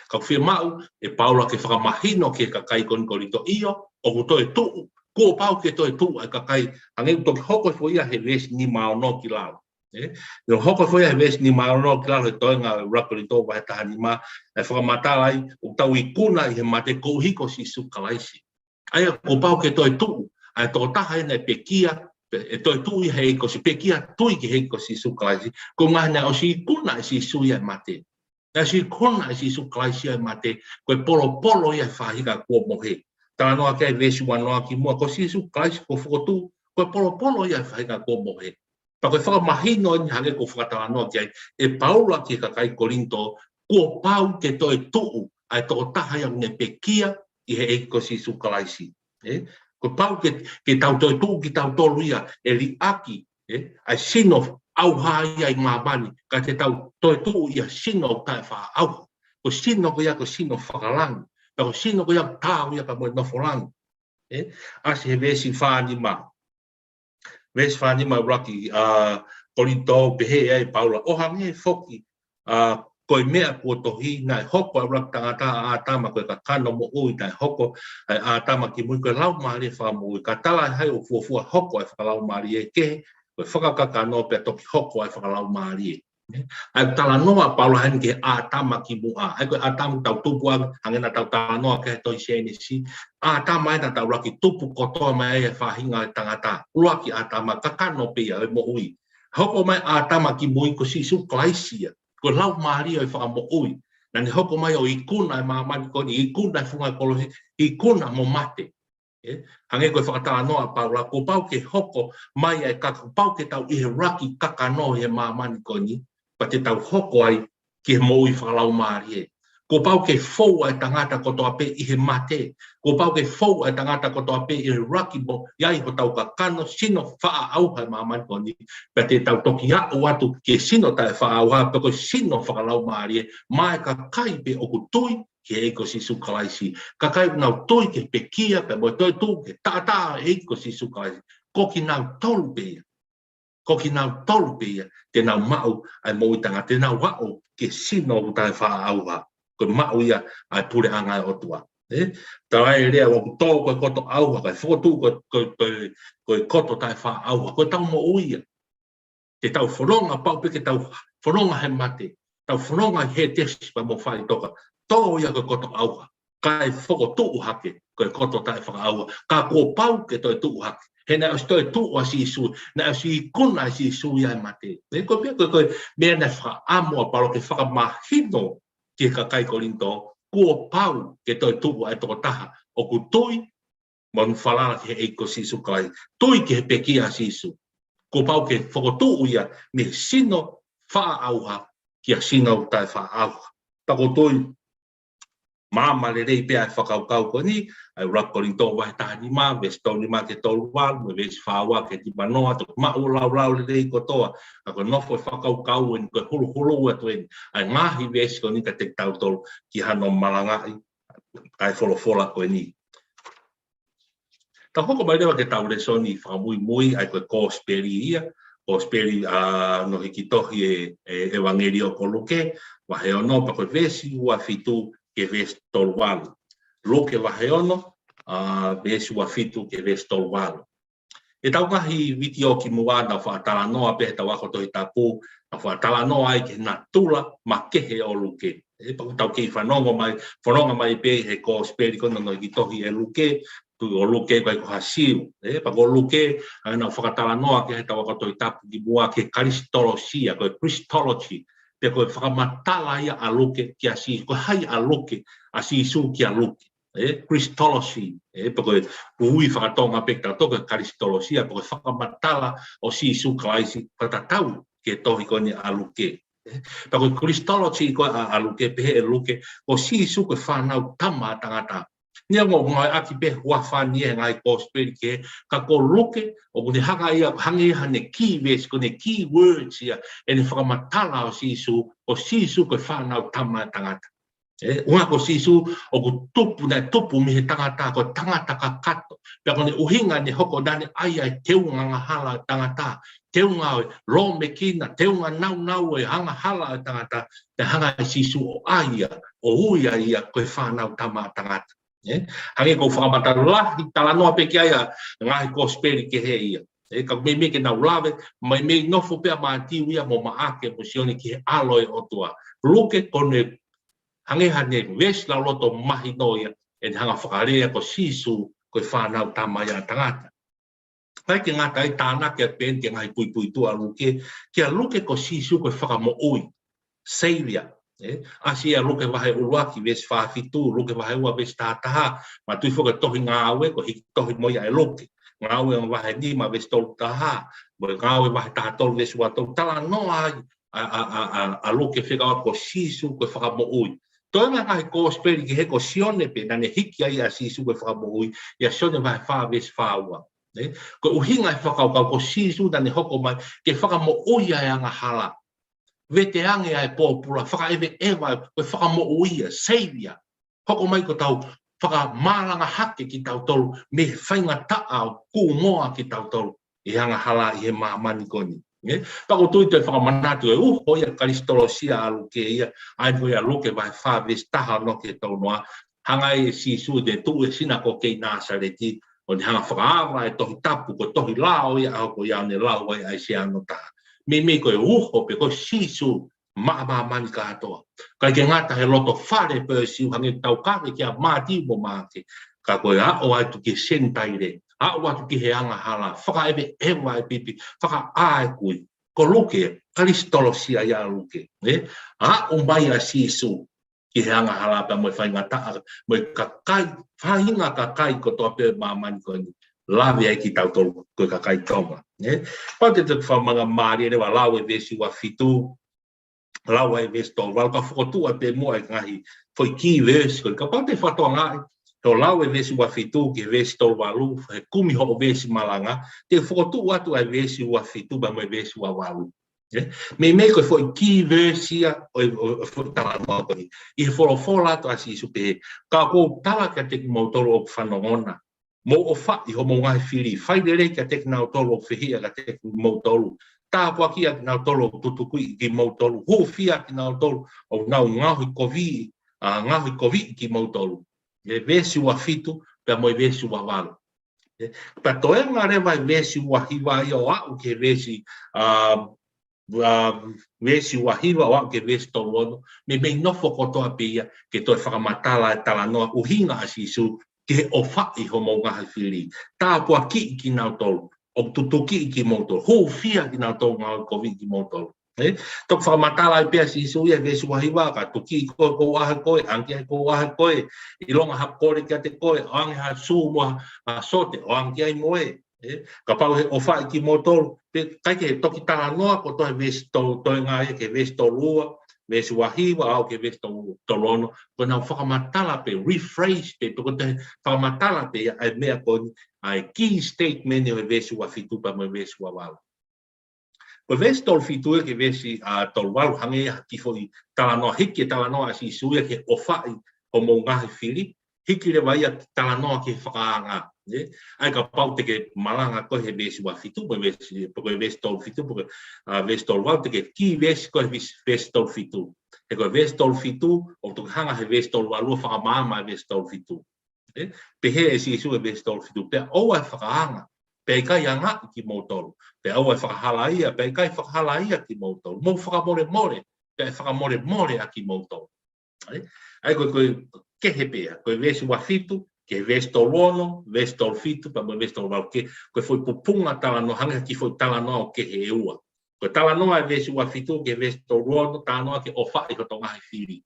ka firmau e Paula ke fa mahino ke ka kai kon Korinto io o to tu ko pau ke to tu ka kai ange to hoko foi ya he ves ni ma no ki lao no hoko foi a vez ni ma no claro to nga Korinto vai ta anima e fa mata ai o tau I kuna I he mate ko hiko si su kalaisi ai ko pau ke to tu ai to ta hai na pekia e to tu I he ko si pekia tu ki he ko si su kalaisi ko nga na o si kuna si su ya mate na si kuna si su kalaisi ai mate ko polo ia fa hika ko mohe ta no ke vez no ki mo ko si su kalaisi ko foto ko polo ia fa hika ko mohe pa ko whakamahino ni hange ko whakatawanoa ki ai e Paula ki ka kai Korinto ko pau ke to e tuu ai to taha yang ne pekia I he eiko si sukalaisi ko pau ke tau to e tuu ki tau tolu ia e li aki ai sino au hai ai mabani ka te tau to e tuu ia sino tai wha au ko sino ko ia ko sino whakalangi ko sino ko ia tau ia ka mo nofolangi asi he vesi whaani ma Ves fani ma raki Korinto behe ai Paula o hange foki ko mea ko tohi na hoko rak tangata a tama ko ka kano mo ui na hoko a tama ki mu ko lau mari fa mo ka tala hai o fu hoko fa lau mari ke ko foka ka no pe toki hoko fa lau mari ai tala noa Paula han ke a tama ki mu ai ko a tama tau tupu hange na tau tala noa ke to sene si a tama na tau raki tupu ko to mai fa hinga tangata raki a tama ka kano pe mo ui hoko mai a tama ki mu ko si su klaisia ko lau mari ai fa mo ui na ni hoko mai o ikuna ma man ko ni ikuna funga ko ikuna mo mate hange ko fa tala noa Paula ko pau ke hoko mai ai ka pau ke tau I raki kakano he ma man ko ni pa te tau hoko ai ki he moui whakalau maari Ko pau ke fou ai tangata ko toa pe I he mate. Ko pau ke fou ai tangata ko toa pe I he raki mo iai ho tau ka kano sino wha au hai mamani ko ni. Pa te tau toki a o atu ke sino tai wha au hai pe ko sino whakalau maari mai ka kai pe o ku tui ke eiko si sukalaisi. Ka kai nau tui ke pe kia pe mo toi tu ke tata eiko si sukalaisi. Ko ki nau tolu pe ko ki nau tolu pe te nau mau ai mo I tanga te nau wao ke sino utai wha au ha ko mau ia ai pure anga o tua tai rea o to ko koto au ha ko tu ko koto tai wha au ko tau mo uia te tau whoronga pau pe ke tau whoronga he mate tau whoronga he tesi pa mo whai toka to ia ko koto au ha kai whoko tuu hake ko koto tai wha au ka ko pau ke toi tuu hake he na sto tu o si su na si kuna si su ya mate ko pe ko me na fa amo pa lo ke fa mahino ke ka kai Korinto ko pau ke to tu ai to taha o ku toi mon falala ke e ko sisu kai toi ke peki a sisu ko pau ke fokotu ia me sino fa auha ki a sino tai fa auha pa ko toi mama le rei pe ai whakaukau ko ni, ai rakori tō wai tāni mā, ves tōni mā ke tōru wālu, me ves whāua ke ti manoa, tō mau lau lau le rei ko toa, a ko nofo e whakaukau en ko hulu hulu atu en, ai ngahi ves ko ni ka te tau tōru ki hano malangai, ai wholofola ko ni. Ta hoko mai rewa ke tau re soni whamui mui, ai ko kōsperi ia, kōsperi no hiki tohi e evangelio ko luke, wahe ono pa ko vesi ua fitu, ke ves tolwalu. Loke waheono, ves ua fitu ke ves tolwalu. E tau ngahi witi o ki mua na whaatala noa pe tau ako tohi tapu, na whaatala noa ai ke na tula ma kehe o luke. E paku tau kei whanonga mai pe he ko speri kona no ki tohi e luke, tu o luke kai ko hasiu. E paku o luke, na whaatala noa ke he tau ako tohi tapu ki mua ke karistolosia, ko Christology, pe koe whakamatala ia a luke ki a si, koe hai a luke, a si su ki a luke. Christology, pe koe ui whakatonga pe ka toka Christologia, pe koe whakamatala o si su klaisi, patatau ke tohi kone a luke. Pe koe Christology koe a luke, pe he e luke, o si su koe whanau tama tangata. Nia ngō ngai aki pe hua whanie ngai kōsperi ke, ka ko luke, o kune hanga ia, hangi hane key words, kune key words ia, e ne whakamatala o sisu koe whanau tama tangata. Unga ko sisu, o ku tupu mi he tangata, ko tangata ka kato, pia kone uhinga ne hoko dane ai teunga nga hala tangata, teunga o rome kina, teunga nau e hanga hala tangata, te hanga sisu o aia, o uia ia koe whanau tama tangata. Hangi ko whakamatala lahi tala noa pe ki aia ngahi kōsperi ke he ia. Ka me ke nau lawe, mai me nofo pia mātiu ia mo maake mo sione ki he aloe o tua. Luke kone hangi hane ves la loto mahi no ia, e hanga whakarea ko sisu koe whanau tamaya tangata. Pai ke ngata ai tāna ke pen ke ngai pui tua luke, kia luke ko sisu koe whakamo ui. Savior. Asia luke wahe uruaki ves whaafitu, luke wahe ua ves tātaha, ma tui whoka tohi ngāwe, ko hiki tohi moia e luke. Ngāwe ang wahe ni ma ves tolu taha, mo ngāwe wahe tātolu ves ua tolu tala noa a luke whikawa ko sisu koe whakamo ui. Toenga ngai kōsperi ki he ko sione pe, nane hiki ai a sisu koe whakamo ui, ia sione wahe wha ves whaua. Ko uhinga e whakau ko sisu nane hoko mai, ke whakamo ui ai anga hala. Vete ange ai pōpura, whakaewe ewa, koe whakamo uia, savior. Hoko mai ko tau whakamalanga hake ki tau tolu, me whainga taa o kūmoa ki tau tolu, i hanga hala i he maamani koni. Pako tui te whakamanatu e hoia Karistolosia alu ke ia, ai hoia luke vai whaves taha no ke tau noa, hanga e sisu de tu e sina ko kei Nasareti, o ni hanga whakaawa e tohi tapu, ko tohi lao ia, ko iau ne lao ai se ano taha. Me koe uho pe koe sisu mani ka atoa. Kai ke ngata he loto whare pe siu hangi tau kare kia māti mo māke. Ka koe o atu ki sentaire, o atu ki he anga hala, whakaewe ewa e pipi, whaka ae kui. Ko luke, Karistolosia ia luke. O mai a sisu ki he anga hala pa moe whainga taa, moe ka kai, whainga ka kai ko toa pe mani koe ni. Lawe ai ki tau tolu koe ka kai tonga. Pau te whamanga maari rewa lawe vesi wa fitu, lawe vesi tolu, wala ka whakotua pe mua e ngahi, foi ki vesi koe, ka pau te whatoa ngai, to lawe vesi wa fitu ki vesi tolu walu, he kumi ho vesi malanga, te whakotua atu ai vesi wa fitu ba moe vesi wa walu. Me koe foi ki vesi a, o foi tala noa koe, i he wholofola atu asi isu pe, ka kou tala ka teki mautoro o whanongona, mo o whai ho mo ngai whiri, whaidere ka teki nao tolu o whihia ka teki mautolu, tā kua kia ki nao tolu o tutukui ki mautolu, ho whia ki nao tolu o nao ngahui kovi ki mautolu. Vesi ua fitu, pia moe vesi ua walu. Pa toe ngā rewa vesi ua hiwa i o au ke vesi ua hiwa o au ke vesi tolu ono, me nofo kotoa pia ke toe whakamatala e tala noa uhinga asisu, ke o whai ho mo ngahi whiri. Tā pua ki nau tolu, o tutuki ki mautolu, ho whia ki nau tolu ngau kovi ki mautolu. Tok whamatala I pia si suia ke suahiwa ka tuki ko aha koe, anki ko aha koe, I longa ha kore kia te koe, angi ha su mo ha sote, o anki ai moe. Ka pau he o whai ki motoro, kai ke toki tala noa ko toi vesi toi ngā ke vesi tō lua, vesi wahiwa au ke vesi tō lono, ko nau whakamatala pe, rephrase pe, toko te whakamatala pe, ai mea ko ai key statement e vesi wa fitupa mo vesi wa wala. Ko vesi tō fitua ke vesi tō walu hange ki foi tala noa, hiki tala noa si suia ke o whai o mo ngahi whiri, hiki le waia tala noa ke whakaanga. Ai ka pau te ke malanga ko he vesi wa fitu, po vesi tō fitu, po vesi tō wau te ke ki vesi ko he vesi tō fitu. He ko vesi tō fitu, o tu hanga he vesi tō walu whakamama vesi tō fitu. Pe he e si sua vesi tō fitu, pe o ai whakaanga. Pe kai anga ki motoro, pe au e whakahalaia, pe kai whakahalaia ki motoro, mo whakamore, pe whakamore a ki motoro. Ai koe kehe pea, koe vesi wa fitu, ke vesi tō lono, vesi tō fitu, pa mo vesi tō wau ke, koe foi pupunga tala no, hanga ki foi tala no o kehe e ua. Koe tala noa e vesi wa fitu, ke vesi tō lono, tala noa ke o whai ko tō ngahi whiri.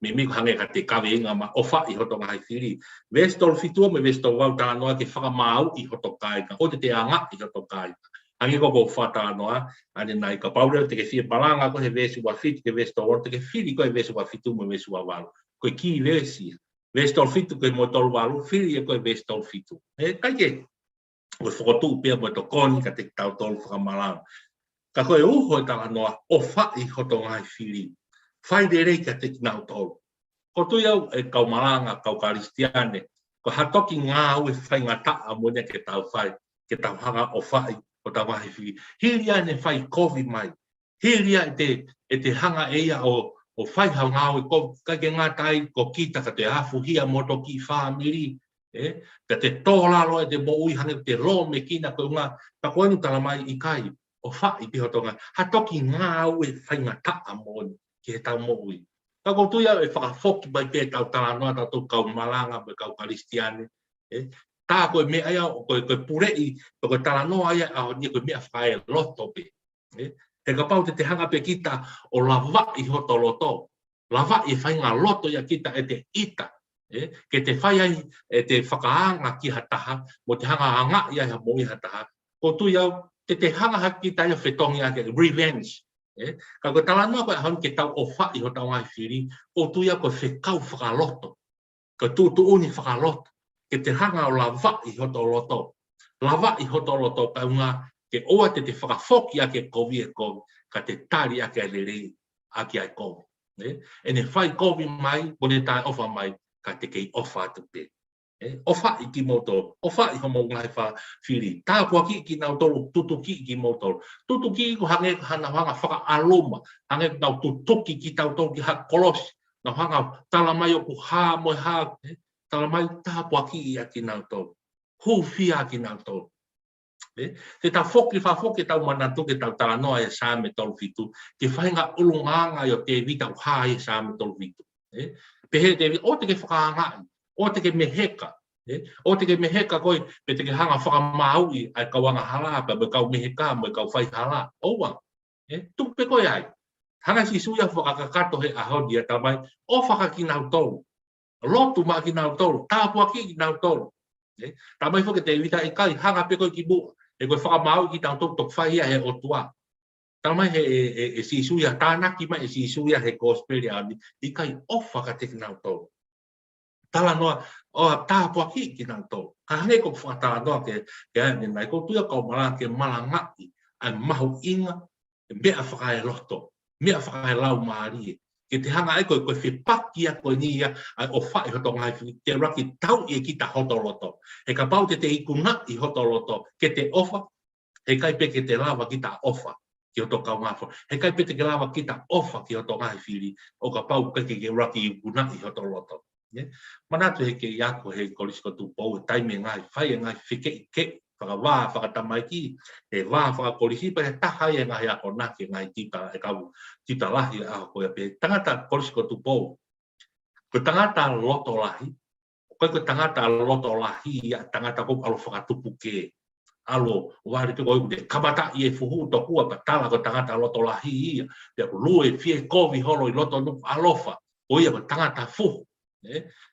Me miko hange ka te kawe inga ma ofa I hoto ngai whiri. Vesi tō fitua me vesi tō wau tala noa ke whakamau I hoto kai ka. O te anga I hoto kai ka. Hange ko whatala noa, ane nai ka paureo te ke whia palanga ko he vesi wa fitu ke vesi tō wau, te ke whiri ko he vesi wa fitu me vesi wa walu. Koe ki vesi. Vesi tō fitu ko he mo tō walu, whiri e ko he vesi tō fitu. Kai ke, koe whakotu pia mo tō koni ka te tau tōlu whakamalanga. Ka koe uho e tala noa, ofa I hoto ngai whiri. Whai de rei ka te kinau tōru. Ko tui au e kau maranga, kau karistiane, ko hatoki ngā au e whai ngā taa mone ke tau whai, ke tau hanga o whai, o tau wahi whiri. Hiria ne whai COVID mai. Hiria e te hanga eia o whai hau ngā au e COVID, kai ke ngā tai ko kita ka te hafu hia moto ki whaamiri. Ka te tōlaro e te mo ui hange te ro me kina ko ngā, ka koenu tala mai I kai, o whai pihotonga, hatoki ngā au e whai ngā taa mone. Ke tau moui. Ka koutu ia e whakafoki mai pe tau tala noa tau kau malanga me kau karistiane. Tā koe mea ia, koe purei, koe tala noa ia, a ni koe mea whae loto pe. He ka pau te hanga pe kita o lava I hoto loto. Lava I whai ngā loto ia kita e te ita. Ke te whai ai e te whakaanga ki hataha, mo te hanga anga ia ha moi hataha. Koutu ia, te hanga ha kita ia whetongi ake, revenge. Ka koe tala noa koe hau ke tau o whai ho tau ngai whiri, o tuia koe whekau whakaloto. Ka tūtu uni whakaloto. Ke te hanga o lava I hoto loto. Lava I hoto loto ka unga ke oa te whakafoki ake kovi e kovi, ka te tari ake a rere ake ai kovi. E ne whai kovi mai, pone tai ofa mai, ka te kei ofa atu pe. Ofa I ki moto, ofa I homo ngai wha whiri. Tā pua ki nau tolu tutu ki moto. Tutu ki ko hange hana hanga whaka aloma. Hange nau tutuki ki tau tolu ki ha kolosi. Nau hanga tala mai o ku ha moi ha. Tala mai tā pua ki a ki nau tolu. Hu fia ki nau tolu. Te tā whoki whafoki tau manatu ke tau tala noa e sā me tolu fitu. Ke whainga ulunganga o te vita u ha e sā me tolu fitu. Pehe te o te ke whakaangai. O te ke meheka. O te ke meheka koe, pe te ke hanga whakamaui ai kawanga halapa, me kau meheka, me kau whai hala. Owa. Tupe koe ai. Hanga si suia whakakato he ahodi a tamai, o whakakinau tolu. Lotu ma kinau tolu, tāpua ki kinau tolu. Tamai whoke te vita e kai, hanga pe koe ki mua. E koe whakamaui ki tau tolu tok whaia he otua. Tamai he si suia tānaki mai, si suia he gospel ani, I kai o whakatekinau tolu. Tala noa, o tāpua ki nau tō. Ka hange ko whakatala noa ke ane nai, ko tuia kau malanga ke malangati, ai mahu inga, mea whakae loto, mea whakae lau maarie. Ke te hanga ai koe whipaki a koe nia, ai o whai hoto ngai whiri, te raki tau I ki ta hoto loto. He ka pau te ikuna I hoto loto, ke te ofa, he kai pe ke te lava ki ta ofa, ki hoto kau ngāwha. He kai pe te ke lava ki ta ofa ki hoto ngai whiri, o ka pau ke raki ikuna I hoto loto. Manatu he ke iako he kolisiko tu pou e taime ngai whai e ngai whike I ke whakawā whakatamai ki e wā whakakolisi pa he tahai e ngai ako nake ngai tita e kau tita lahi a koe pe tangata kolisiko tu pou ko tangata loto lahi koe ko tangata loto lahi ia tangata ko alo whakatupu ke alo wale pe ko de kamata I fuhu to kua patala ko tangata loto lahi ia pe lue fie kovi holo I loto no alofa o ia tangata fu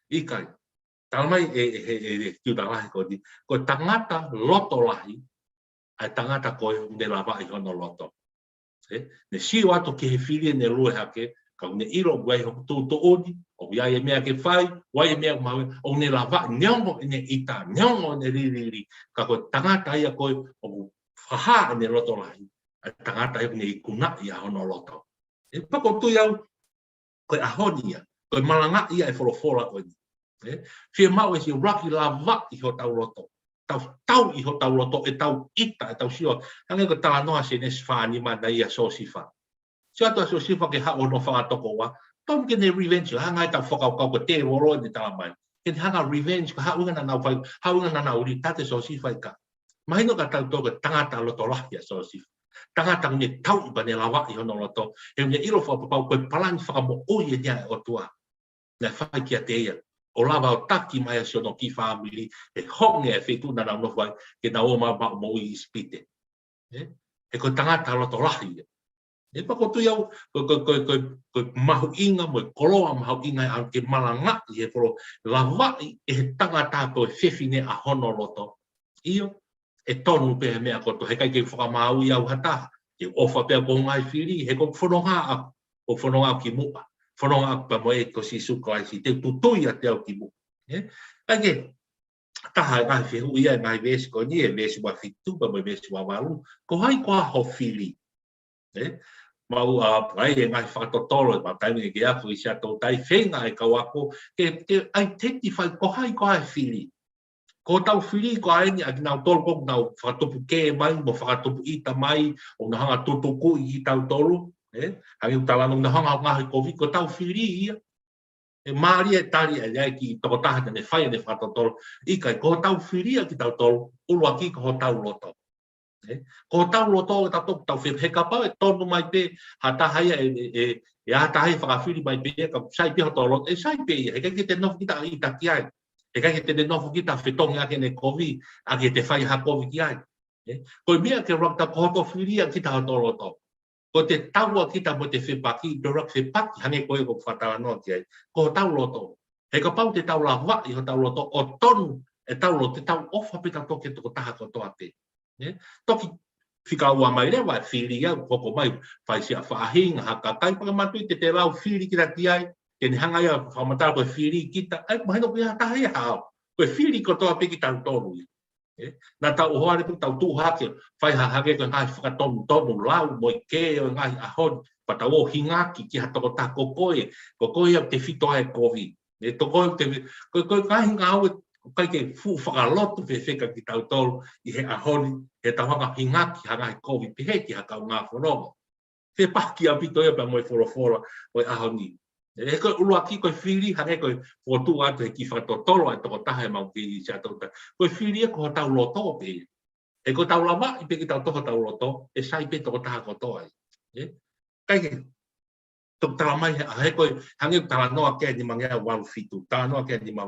ikai talmai tu lahi ko tangata loto lahi ai tangata ko de lava I hono loto ne si watu ke fili ne lue hake ka ne iro wai ho tu oni o ia e mea ke fai wai mea mau o ne lava nyongo ne ita nyongo ne riri ka ko tangata ia ko o faha ne loto lai tangata ia ne kuna ia hono loto e pa ko tu ia ko ahonia ko malanga ia e folo ko ni fie mau e si rocky lava I ho tau loto tau I ho tau loto e tau ita e tau sio hange ko tala noa se ne sfa ni ma ia so sifa si atu so sifa ke ha ono fa toko wa tom ke ne revenge hanga ta foka ko te rolo de tala mai ke hanga revenge ha unga na fa ha unga na uri tate so sifa ka mai no ka tau to tangata loto la ya so sifa tangata ne tau ba ne lawa I hono loto e ne iro fa pa ko palan fa mo o ye dia o tua na fa ki ate ia o lava o taki mai so no ki family e honge e fetu na no vai ke na o ma mo I spite e ko tangata loto la e pa ko tu iau ko mahu inga mo koloa mahu inga an ke malanga I e polo lava e tangata ko fefine a hono loto io e tonu pe mea ko to he kai ke whakamau iau hata e ofa pe ko ngai fili he ko whanonga o whanonga ki mupa whanonga pa mo e ko si suka si te tutui a te au ki mupa kai ke taha ngai whihu ia ngai vesi ko ni e vesi wa fitu pa mo vesi wa walu ko hai ko ho fili mau pai e ngai whakatotolo ma taimi ke aku I sia tau tai whenga e kau ako ke identify ko hai whiri ko tau whiri ko aini a nau tolu ko nau whakatopu ke mai mo whakatopu ita mai o na hanga tutuku I tau tolu hangi utalano na hanga ngahi kovi ko tau whiri ia e maari e tari e iai ki toko taha ne whai ne whakatotolo ikai ko tau whiri a ki tau tolu ulua ki ko tau loto ko tau loto ta tok tau fe heka pa e tonu mai pe hata hai e hata hai whakawhiri mai pe ka sai pe hoto loto e sai pe e ka te nofu kita I taki ai e ka te nofu kita whetonga ke ne kovi a ke te whai ha kovi ki ai ko mea ke rokta ko hoto whiri a kita hoto loto ko te taua kita mo te whepaki te rak whepaki hane koe ko whatara no ki ai ko tau loto he ka pau te tau la wa I ho tau loto o tonu e tau loto te tau ofa pe ta toke toko taha ko toa pe toki fika ua mai le wa fili ia koko mai fai sia whaahinga haka kai pakamatu te lau fili kita ki ai te hanga ia whamatara koe fili kita ai mahino kia taha ia hao koe fili ko toa pe ki tau tonu na tau hoare pu tau tu hake fai hake ko ngai whakatonu tonu lau moi ke o ngai ahon patau o hingaki ki hatoko ta kokoe ia te fito ai kovi toko te koe ngai ngau kai ke fu whakalotu whewheka ki tau tolu I he ahoni he tawanga hingaki hanga he kovi piheki haka o ngā whanonga. He paki a pito ea pa moe whorofora o ahoni. E koe ulua ki koe whiri hange koe whotu atu he ki whakatotolo ai toko taha e mau ki I sia tauta. Koe whiri e ko tau loto pe. E ko tau lama I pe ki tau toho tau loto e sai pe toko taha koto ai. Kai ke tok tala mai he koe hange tala noa ke ni mangea walu fitu tala noa ke ni ma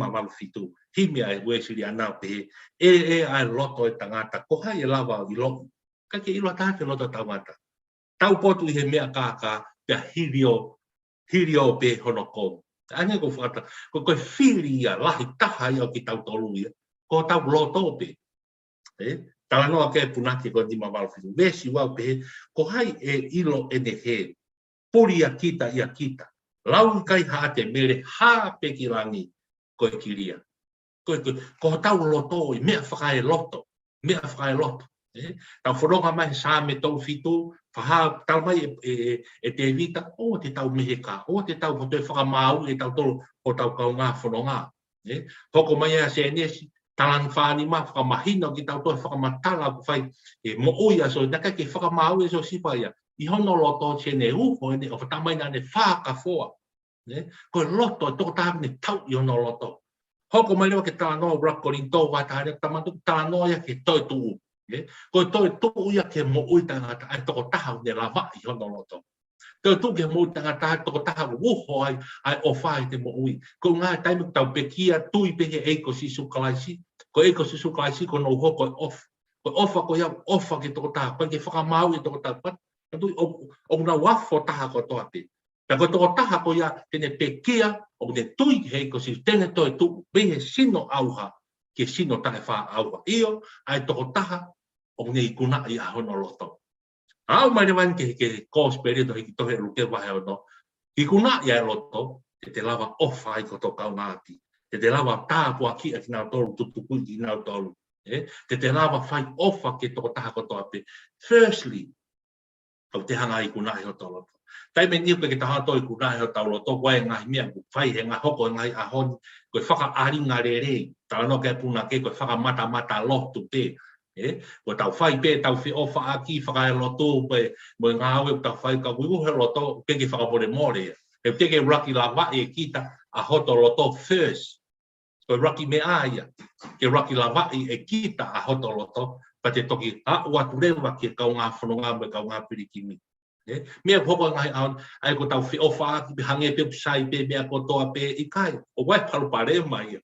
walu fitu himia e wesiri ana pe ai loto e tangata ko hai e lava I loto ka ke ilo taha ke loto tangata tau potu I he mea ka pe hirio pe hono ko ane ko whata ko koe whiri ia lahi taha ia ki tau tolu ia ko tau loto pe tala noa ke punaki ko ni ma walu fitu wesi wau pe ko hai e ilo e ne he puri a kita ia kita. Lau kai hate mere ha pekirangi koe kiria. Ko tau loto I mea whakae loto. Mea whakae loto. Tau whoronga mai sa me tau fitu, whaha tau mai e te evita, o te tau meheka, o te tau hotoe whakamau e tau tolo o tau kau ngā whoronga. Hoko mai a se nesi, talang whani ma whakamahina ki tau toa whakamatala ku whai mo oia so naka ke whakamau e so sipa ia. I hono loto che ne uho ne o tamai na ne whaka foa. Ko loto toko taha ne tau I hono loto. Hoko mai lewa ke tānoa rakori tō wataare tamantu tānoa ia ke toi tuu. Ko toi tuu ia ke mo ui tangata ai toko taha ne lava I hono loto. Toi tuu ke mo ui tangata ai toko taha uho ai o whae te mo ui. Ko ngā taimu tau pekia tui pehe eiko si sukalaisi. ko e ko susu kai si ko no ho ko off ko ofa ko ia ofa ki to ta pa ki whakamau i to ta pa o na wafo taha ko to ape pa ko to taha ko ia tene pekia o ne tui he ko si tene to tu be sino auha ke sino ta fa auha io ai to taha o ne ikuna i a hono loto au mai man ke ko speri to ki to he luke wa he no ikuna ia loto te lava ofa i ko to ka ngati te lava ta po aki aki na to tu ku di na to te lava fai ofa ke to taha ko to ape firstly au te hanga i kuna ho tolo tai me ni ke taha to i kuna ho tolo to wai ngai mea ku fai he nga hoko ngai a hon ko whaka ari nga re ta no ke puna ke ko whaka mata lo tu te ko tau fai pe tau fi ofa aki whaka lo to pe mo nga we tau fai ka wu he lo to ke whaka pore more e te ke rocky lava e kita a hoto lo to first ko rocky me aia ke rocky lava e kita a hoto lo to pa te toki a ua turewa ki kau ngā whanonga me kau ngā pirikimi. Mea hoko ngai aon, ai ko tau whiofa ki hange pe psai pe mea ko toa pe i kai. O wai palupare mai ia.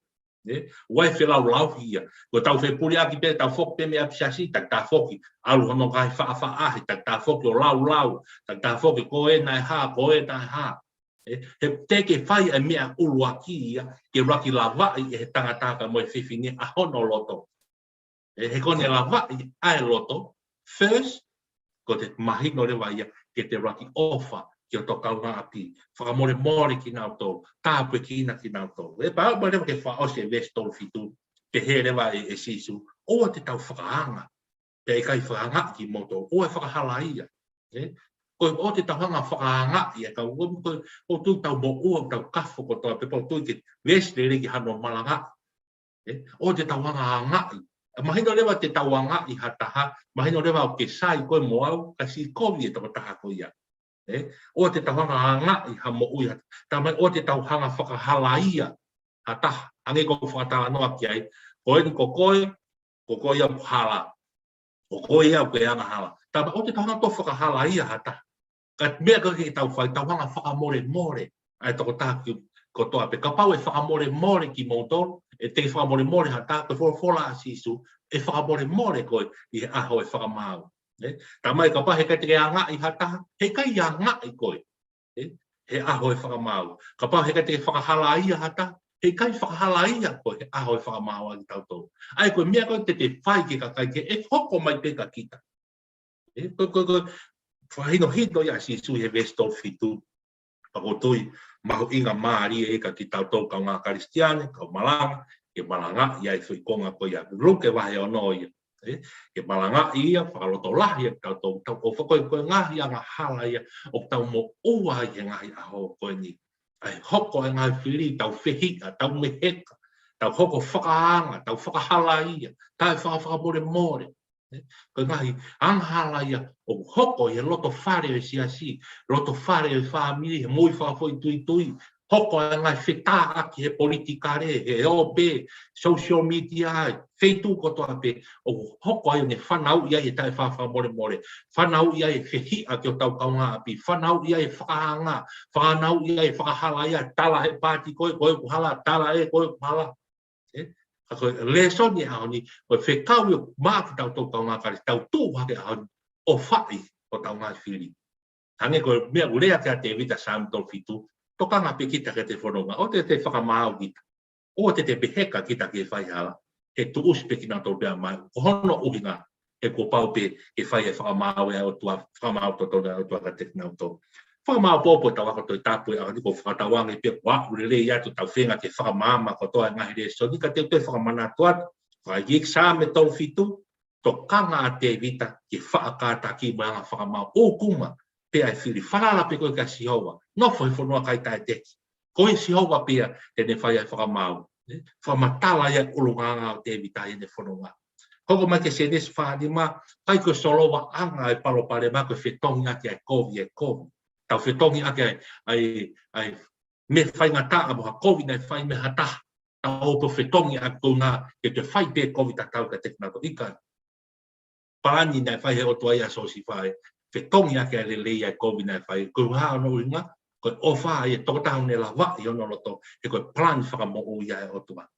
Wai whilau lau ia. Ko tau whepuri aki pe tau whok pe mea psasi, tak tā whoki. Alu hono kai wha ahi, tak tā whoki o lau. Tak tā whoki ko e nai ha, ko e nai ha. He teke whai e mea ulu aki ia, ke raki lava i he tangataka mo e whiwhini a hono loto. He kone lava i ai loto, first, ko te mahino rewa ia, ke te raki ofa, ki o to kaunga api, whakamore mori ki nau tō, tāpue ki ina ki nau tō. E pā rewa ke whaose vestol fitu, ke he rewa e sisu, oa te tau whakahanga, te e kai whakahanga ki moto, oa e whakahala ia. Ko o te tau hanga whakahanga ia, ka o tū tau mo ua tau kafo ko tō, pe po tū ke veste re ki hano malanga. O te tau hanga ia. Mahino rewa te tauanga i hataha, mahino rewa o ke sai koe moau, kasi kovi e toko taha ko ia. O te tauanga hanga i hamo ui hata. Tamai o te tauhanga whakahala ia hataha. Ange ko whakatala noa ki ai. Koe ni ko koe ia hala. O koe ia koe anga hala. Tamai o te tauhanga to whakahala ia hataha. Ka mea ka ke tauwhai, tauhanga whakamore. Ai toko taha ki ko toa pe. Ka pau e whakamore ki moutou. E te whakamore hata, koe whola a sisu, e whakamore koe i aho e whakamau. Tamai ka pahe kai te anga i hata, he kai anga i koe. He aho e whakamau. Ka pahe kai te whakahala ia hata, he kai whakahala ia koe, he aho e whakamau a ki tautou. Ai koe mea koe te whai ke ka kai ke, e hoko mai pe ka kita. Koe, whahino hito ia sisu he vestol fitu, pakotui, mahu inga maari e ka ki tautou ka ngā karistiane, ka malanga, ke malanga ia e whikonga ko ia, ruke wahe o no ia. Ke malanga ia, whakaloto lahi e tautou, o whakoi koe ngahi a ngā hala ia, o tau mo ua i ngahi aho koe ni. Ai hoko e ngahi whiri, tau whehika, tau meheka, tau hoko whakaanga, tau whakahala ia, tai whakamore. Ko ngahi anghala ia, o hoko e loto whare e siasi, loto whare e whamiri, he mui whawhoi tui, hoko e ngai whetā aki he politikare, he ope, social media, wheitu kotoa pe, o hoko e ne whanau ia e tai whawhamore, whanau ia e whehi a ki o tau kaunga api, whanau ia e whakahanga, whanau ia e whakahala ia, tala he pāti koe kuhala, tala e koe kuhala. Ko leso ni aoni ko whekau i māki tau tau ngā kare tau tū hake aoni o whai o tau ngā whiri. Hange ko mea urea kia te vita samtol fitu, toka ngā pe kita ke te whanonga, o te whakamau kita, o te beheka kita ke whai hala, he tu uspe ki nā tau pia mai, ko hono uhinga, he ko pau pe e whai e whakamau e o tua whakamau to tona o tua ka te nau tau. Whakamau pōpo tau ako toi tāpui a ko whakatawangi pe wā urele ia tu tau whenga ke whakamama ko toa ngahi re so ni ka te whakamana tuat whai ik sā me tau fitu to kanga a te vita ke whaakata ki mai anga whakamau o kuma pe ai whiri whanala pe koe ka sihowa no whai whanua kai tae teki koe sihowa pia te ne whai ai whakamau whamatala ia ulunganga o te vita i ne whanunga hoko mai ke se nes whanima kai ko solowa anga e palopare ma koe whetongi ake ai kovi tau whetongi ake ai me whai ngata a moha COVID nei whai me hata. Tau opo whetongi a kona ke te whai pe COVID a tau ka te knato ika. Parani nei whai he otua ia sosi whai. Whetongi ake a lelei ai COVID nei whai. Koe haa no uringa, koe o whai e tokotau ne la wai ono loto. He koe plan whakamo o ia e otua.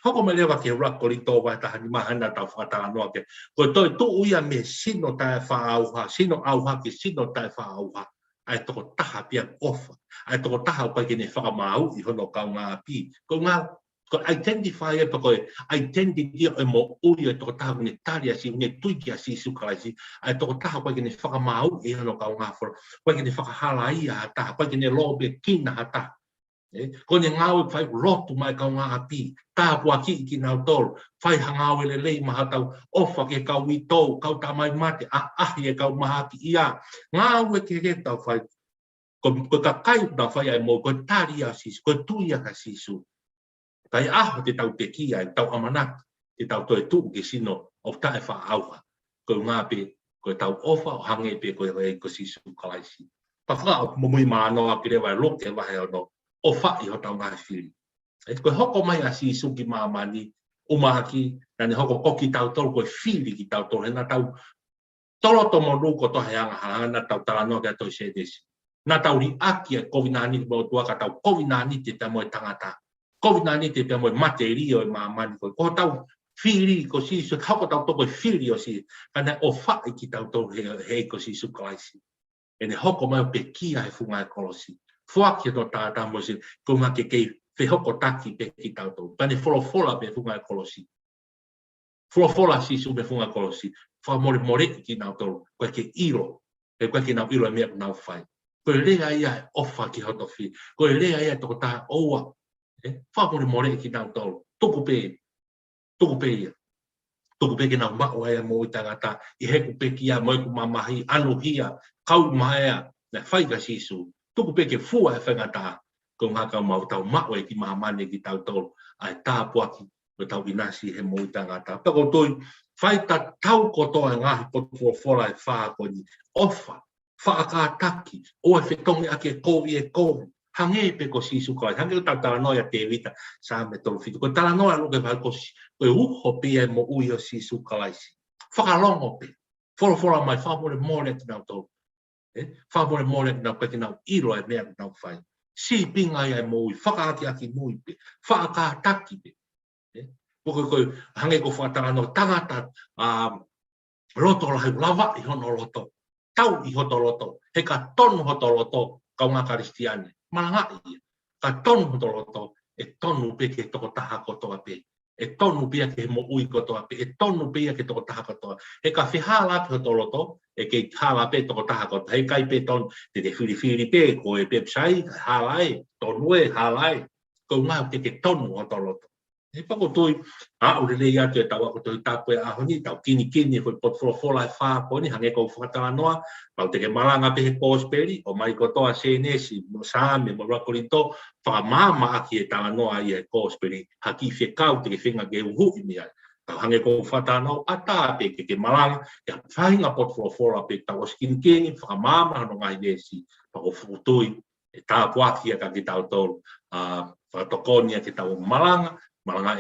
hoko me lewa ke rakoli tō wai taha ni mahana tau whakatala noa ke. Ko toi tu uia me sino tae whaauha, sino auha ke sino tae whaauha. Ai toko taha pia ofa. Ai toko taha pai ke ne whakamau I hono kau ngā pi. Ko ngā, ko identify e pa koe, identity e mo ui e toko taha ne tari asi, ne tuiki asi sukalaisi. Ai toko taha pai ke ne whakamau I hono kau ngā whara. Pai ke ne whakahala ia ha taha, pai ke ne lobe kina ha taha. Ko ne ngau fai rotu mai kau ngā api, tāpua ki ki nau tolu, fai hangau ele lei maha tau, ofa ke kau I tau, kau tā mai mate, ahi e kau maha ki ia. Ngau e ke he tau fai, ko ka kai na fai ai mo, ko tari a sisu, ko tui a ka sisu. Kai aho te tau te kia, tau amanaki, te tau toi tu ke sino, o tae wha auha. Ko ngā pe, ko tau ofa o hange pe ko e ko sisu kalaisi. Pawha o mumui maanoa ki rewa lok te wahe o no, o wha I ho tau ngā whiri. E koe hoko mai a si suki māmani, umahaki, nane hoko koki tau tolu, koe whiri ki tau tolu, hena tau tolo tomo ruko tohe anga hana tau taranoa kia toi se desi. Nā tau ri aki e kovinani mo tuaka tau kovinani te pia moe tangata. Kovinani te pia moe materi o māmani koe. Ko tau whiri ko si su, hoko tau toko whiri o si, kana o wha ki tau tolu he ko si su kalaisi. Ene hoko mai o pe kia he funga e kolosi. Fuaki no tātā mo si, ko ngā ke kei whehoko taki pe ki tātou. Pane wholofola pe funga e kolosi. Wholofola si su me funga kolosi. Whamore more ki nau tolu. Koe ke iro. Koe ke nau iro e mea nau whai. Koe rea ia e ofa ki hotofi. Koe rea ia toko taha oua. Whamore more ki nau tolu. Tuku pe. Tuku pe ia. Tuku pe ke nau mao ea mo I tangata. I heku pe ki a moeku mamahi. Anu hia. Kau mahea. Na whai ka sisu. Tuku pe ke fua e whengata, ko ngā kau mau tau mao e ki mahamane ki tau tolu, ai tāpuaki, ko tau inasi he mo I tangata. Pako toi, whai ta tau kotoa e ngahi potua whora e whaa ko ni, ofa, whaakātaki, o e whetongi ake e kovi e kovi, hange pe ko sisu kai, hange ko tau taranoia te vita, sa me tolu fitu, ko taranoia luke whai ko uho pia e mo ui o sisu kalaisi, whakalongo pe, whora mai whamore more ki nau tolu. Whamore more ki nau peki nau iro e mea ki nau whai. Si pinga ia e moui, whakaati aki mui pe, whaakātaki pe. Koe hange ko whatarano tangata roto lahai lawa I hono roto, tau I hoto roto, he ka tonu hoto roto kau ngā karistiane. Malanga ia, ka tonu hoto roto, e tonu pe ke toko taha kotoa pe. E tonu pia ke mo ui kotoa pe, e tonu pia ke toko taha kotoa. He ka whihala ki hoto roto, e ke hala pe toko taha kotoa. He kai pe tonu, te whiri pe, ko e pe psai, hala e, tonu e, hala e. Ko ngā te ke tonu hoto roto. He pako tui, ure lei atu e tau ako tui tāpue ahoni, tau kini, hoi potwholofola e whāponi, hange kou whakatala noa, pau te ke malanga pe he kōsperi, o mai kotoa senesi, mo sāme, mo rakorito, whakamāma aki e tala noa I e kōsperi, haki whekau te ke whenga ke uhu I mea. Tau hange kou whakatala noa, ata pe ke malanga, e whainga potwholofola pe tau o kini, whakamāma no ngai nesi, pako whutui, e tāpuaki a ka ki tau tolu, whakatokonia ki tau malanga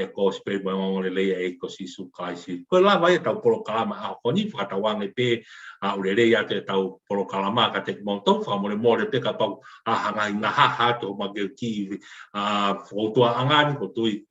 e kōsperi mai ngore leia e ko sisu kaisi. Koe lawa e tau polo kalama a koni whakatawange pe ure leia te tau polo kalama ka te montou whamore more pe ka pau hangai ngaha to mageu ki whotua angani ko tui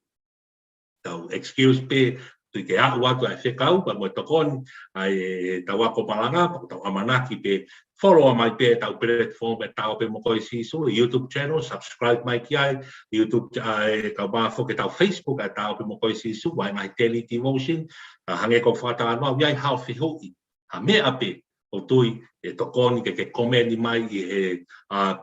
tau excuse pe tui ke ahu atu ai whekau pa moe tokoni ai tau ako malanga pa tau amanaki pe follow mai pe tau platform e tau pe mokoi sisu YouTube channel, subscribe mai ki ai YouTube ka mafo ke tau Facebook e tau pe mokoi sisu wai ngai Daily Devotion hange ko whata anō iai hao whihui ha mea pe o tui e tokoni ke comment mai I he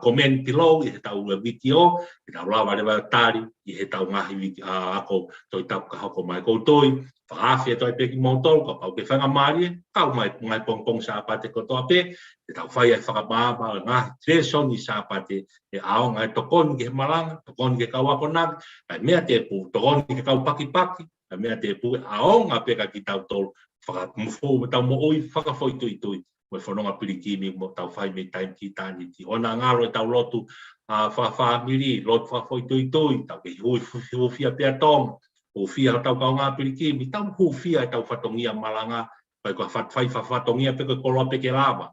comment below I he tau video I tau lawa rewa tari I he tau ngahi ako toi tau ka hoko mai koutou whaafia toi peki montol ka pau ke whanga mari kau mai pongpong sa apate kotoa pe e tau whai e whakamāma ngahi tresoni sa apate e ao ngai tokoni ke malanga tokoni ke kau akonag kai mea te pu tokoni ke kau paki kai mea te pu ao ngā peka ki tau tolu whakamufo tau mo oi whakafoi tui mo whanonga pirikimi mo tau whai me time ki tāni ti. Ona ngaro e tau lotu whaamiri, lotu whafoi tui, tau ke huwhia pia tong, huwhia tau kau ngā pirikimi, tau huwhia e tau whatongia malanga, pai kua whatongia pe koe koloa pe ke lava.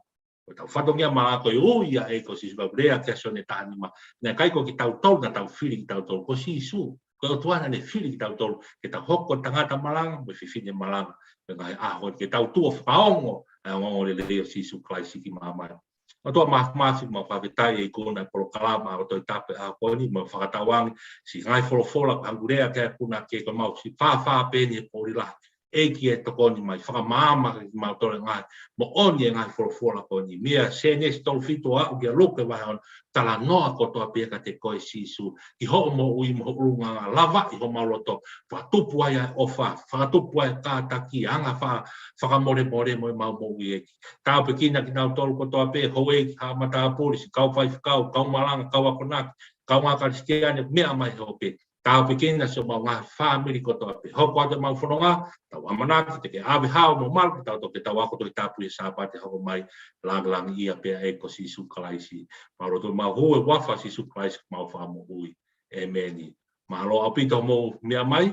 Tau whatongia malanga koe uia e ko sisu rea kia sone tāni ma. Nea kai ko ki tau tau na tau whiri ki tau tau ko sisu, Ko tuana ne fili ki tau tolu ke tau hoko tangata malanga mo fifine malanga ngai ho ke tau tu faongo ngo le sisu klaisi ki mama o to mafmasi mo fa vitai ko na pro kalama o to tape a ko ni mo fa tawang si ngai fola angurea ke kuna ke ko mau si fa pe ni po ri la e ki e to ko ni mai fa mama ma to ngai mo oni ngai fola ko ni mia se ne sto fito a ke lo ke va tala no ko to pe ka te ko sisu ki ho mo ui mo runga lava i ho malo to fa tupu ai o fa tupu ai ka ta ki anga fa more mo mo ui ka pe kina ki na to ko to pe ho e ha mata polisi kau fai kau malanga kau akona kau ngaka stiane me mai ho pe ka pe kina so ma nga family ko to pe ho ko de ma fonga ta wa mana ki te ave ha mo mal ta to ke ta wa ko to ta pu sa pa te ho mai lang ia pe e ko si su kalaisi ma ro to ma ho e wa fa si su kalaisi ma fa mo ui e meni ma lo apito mo me mai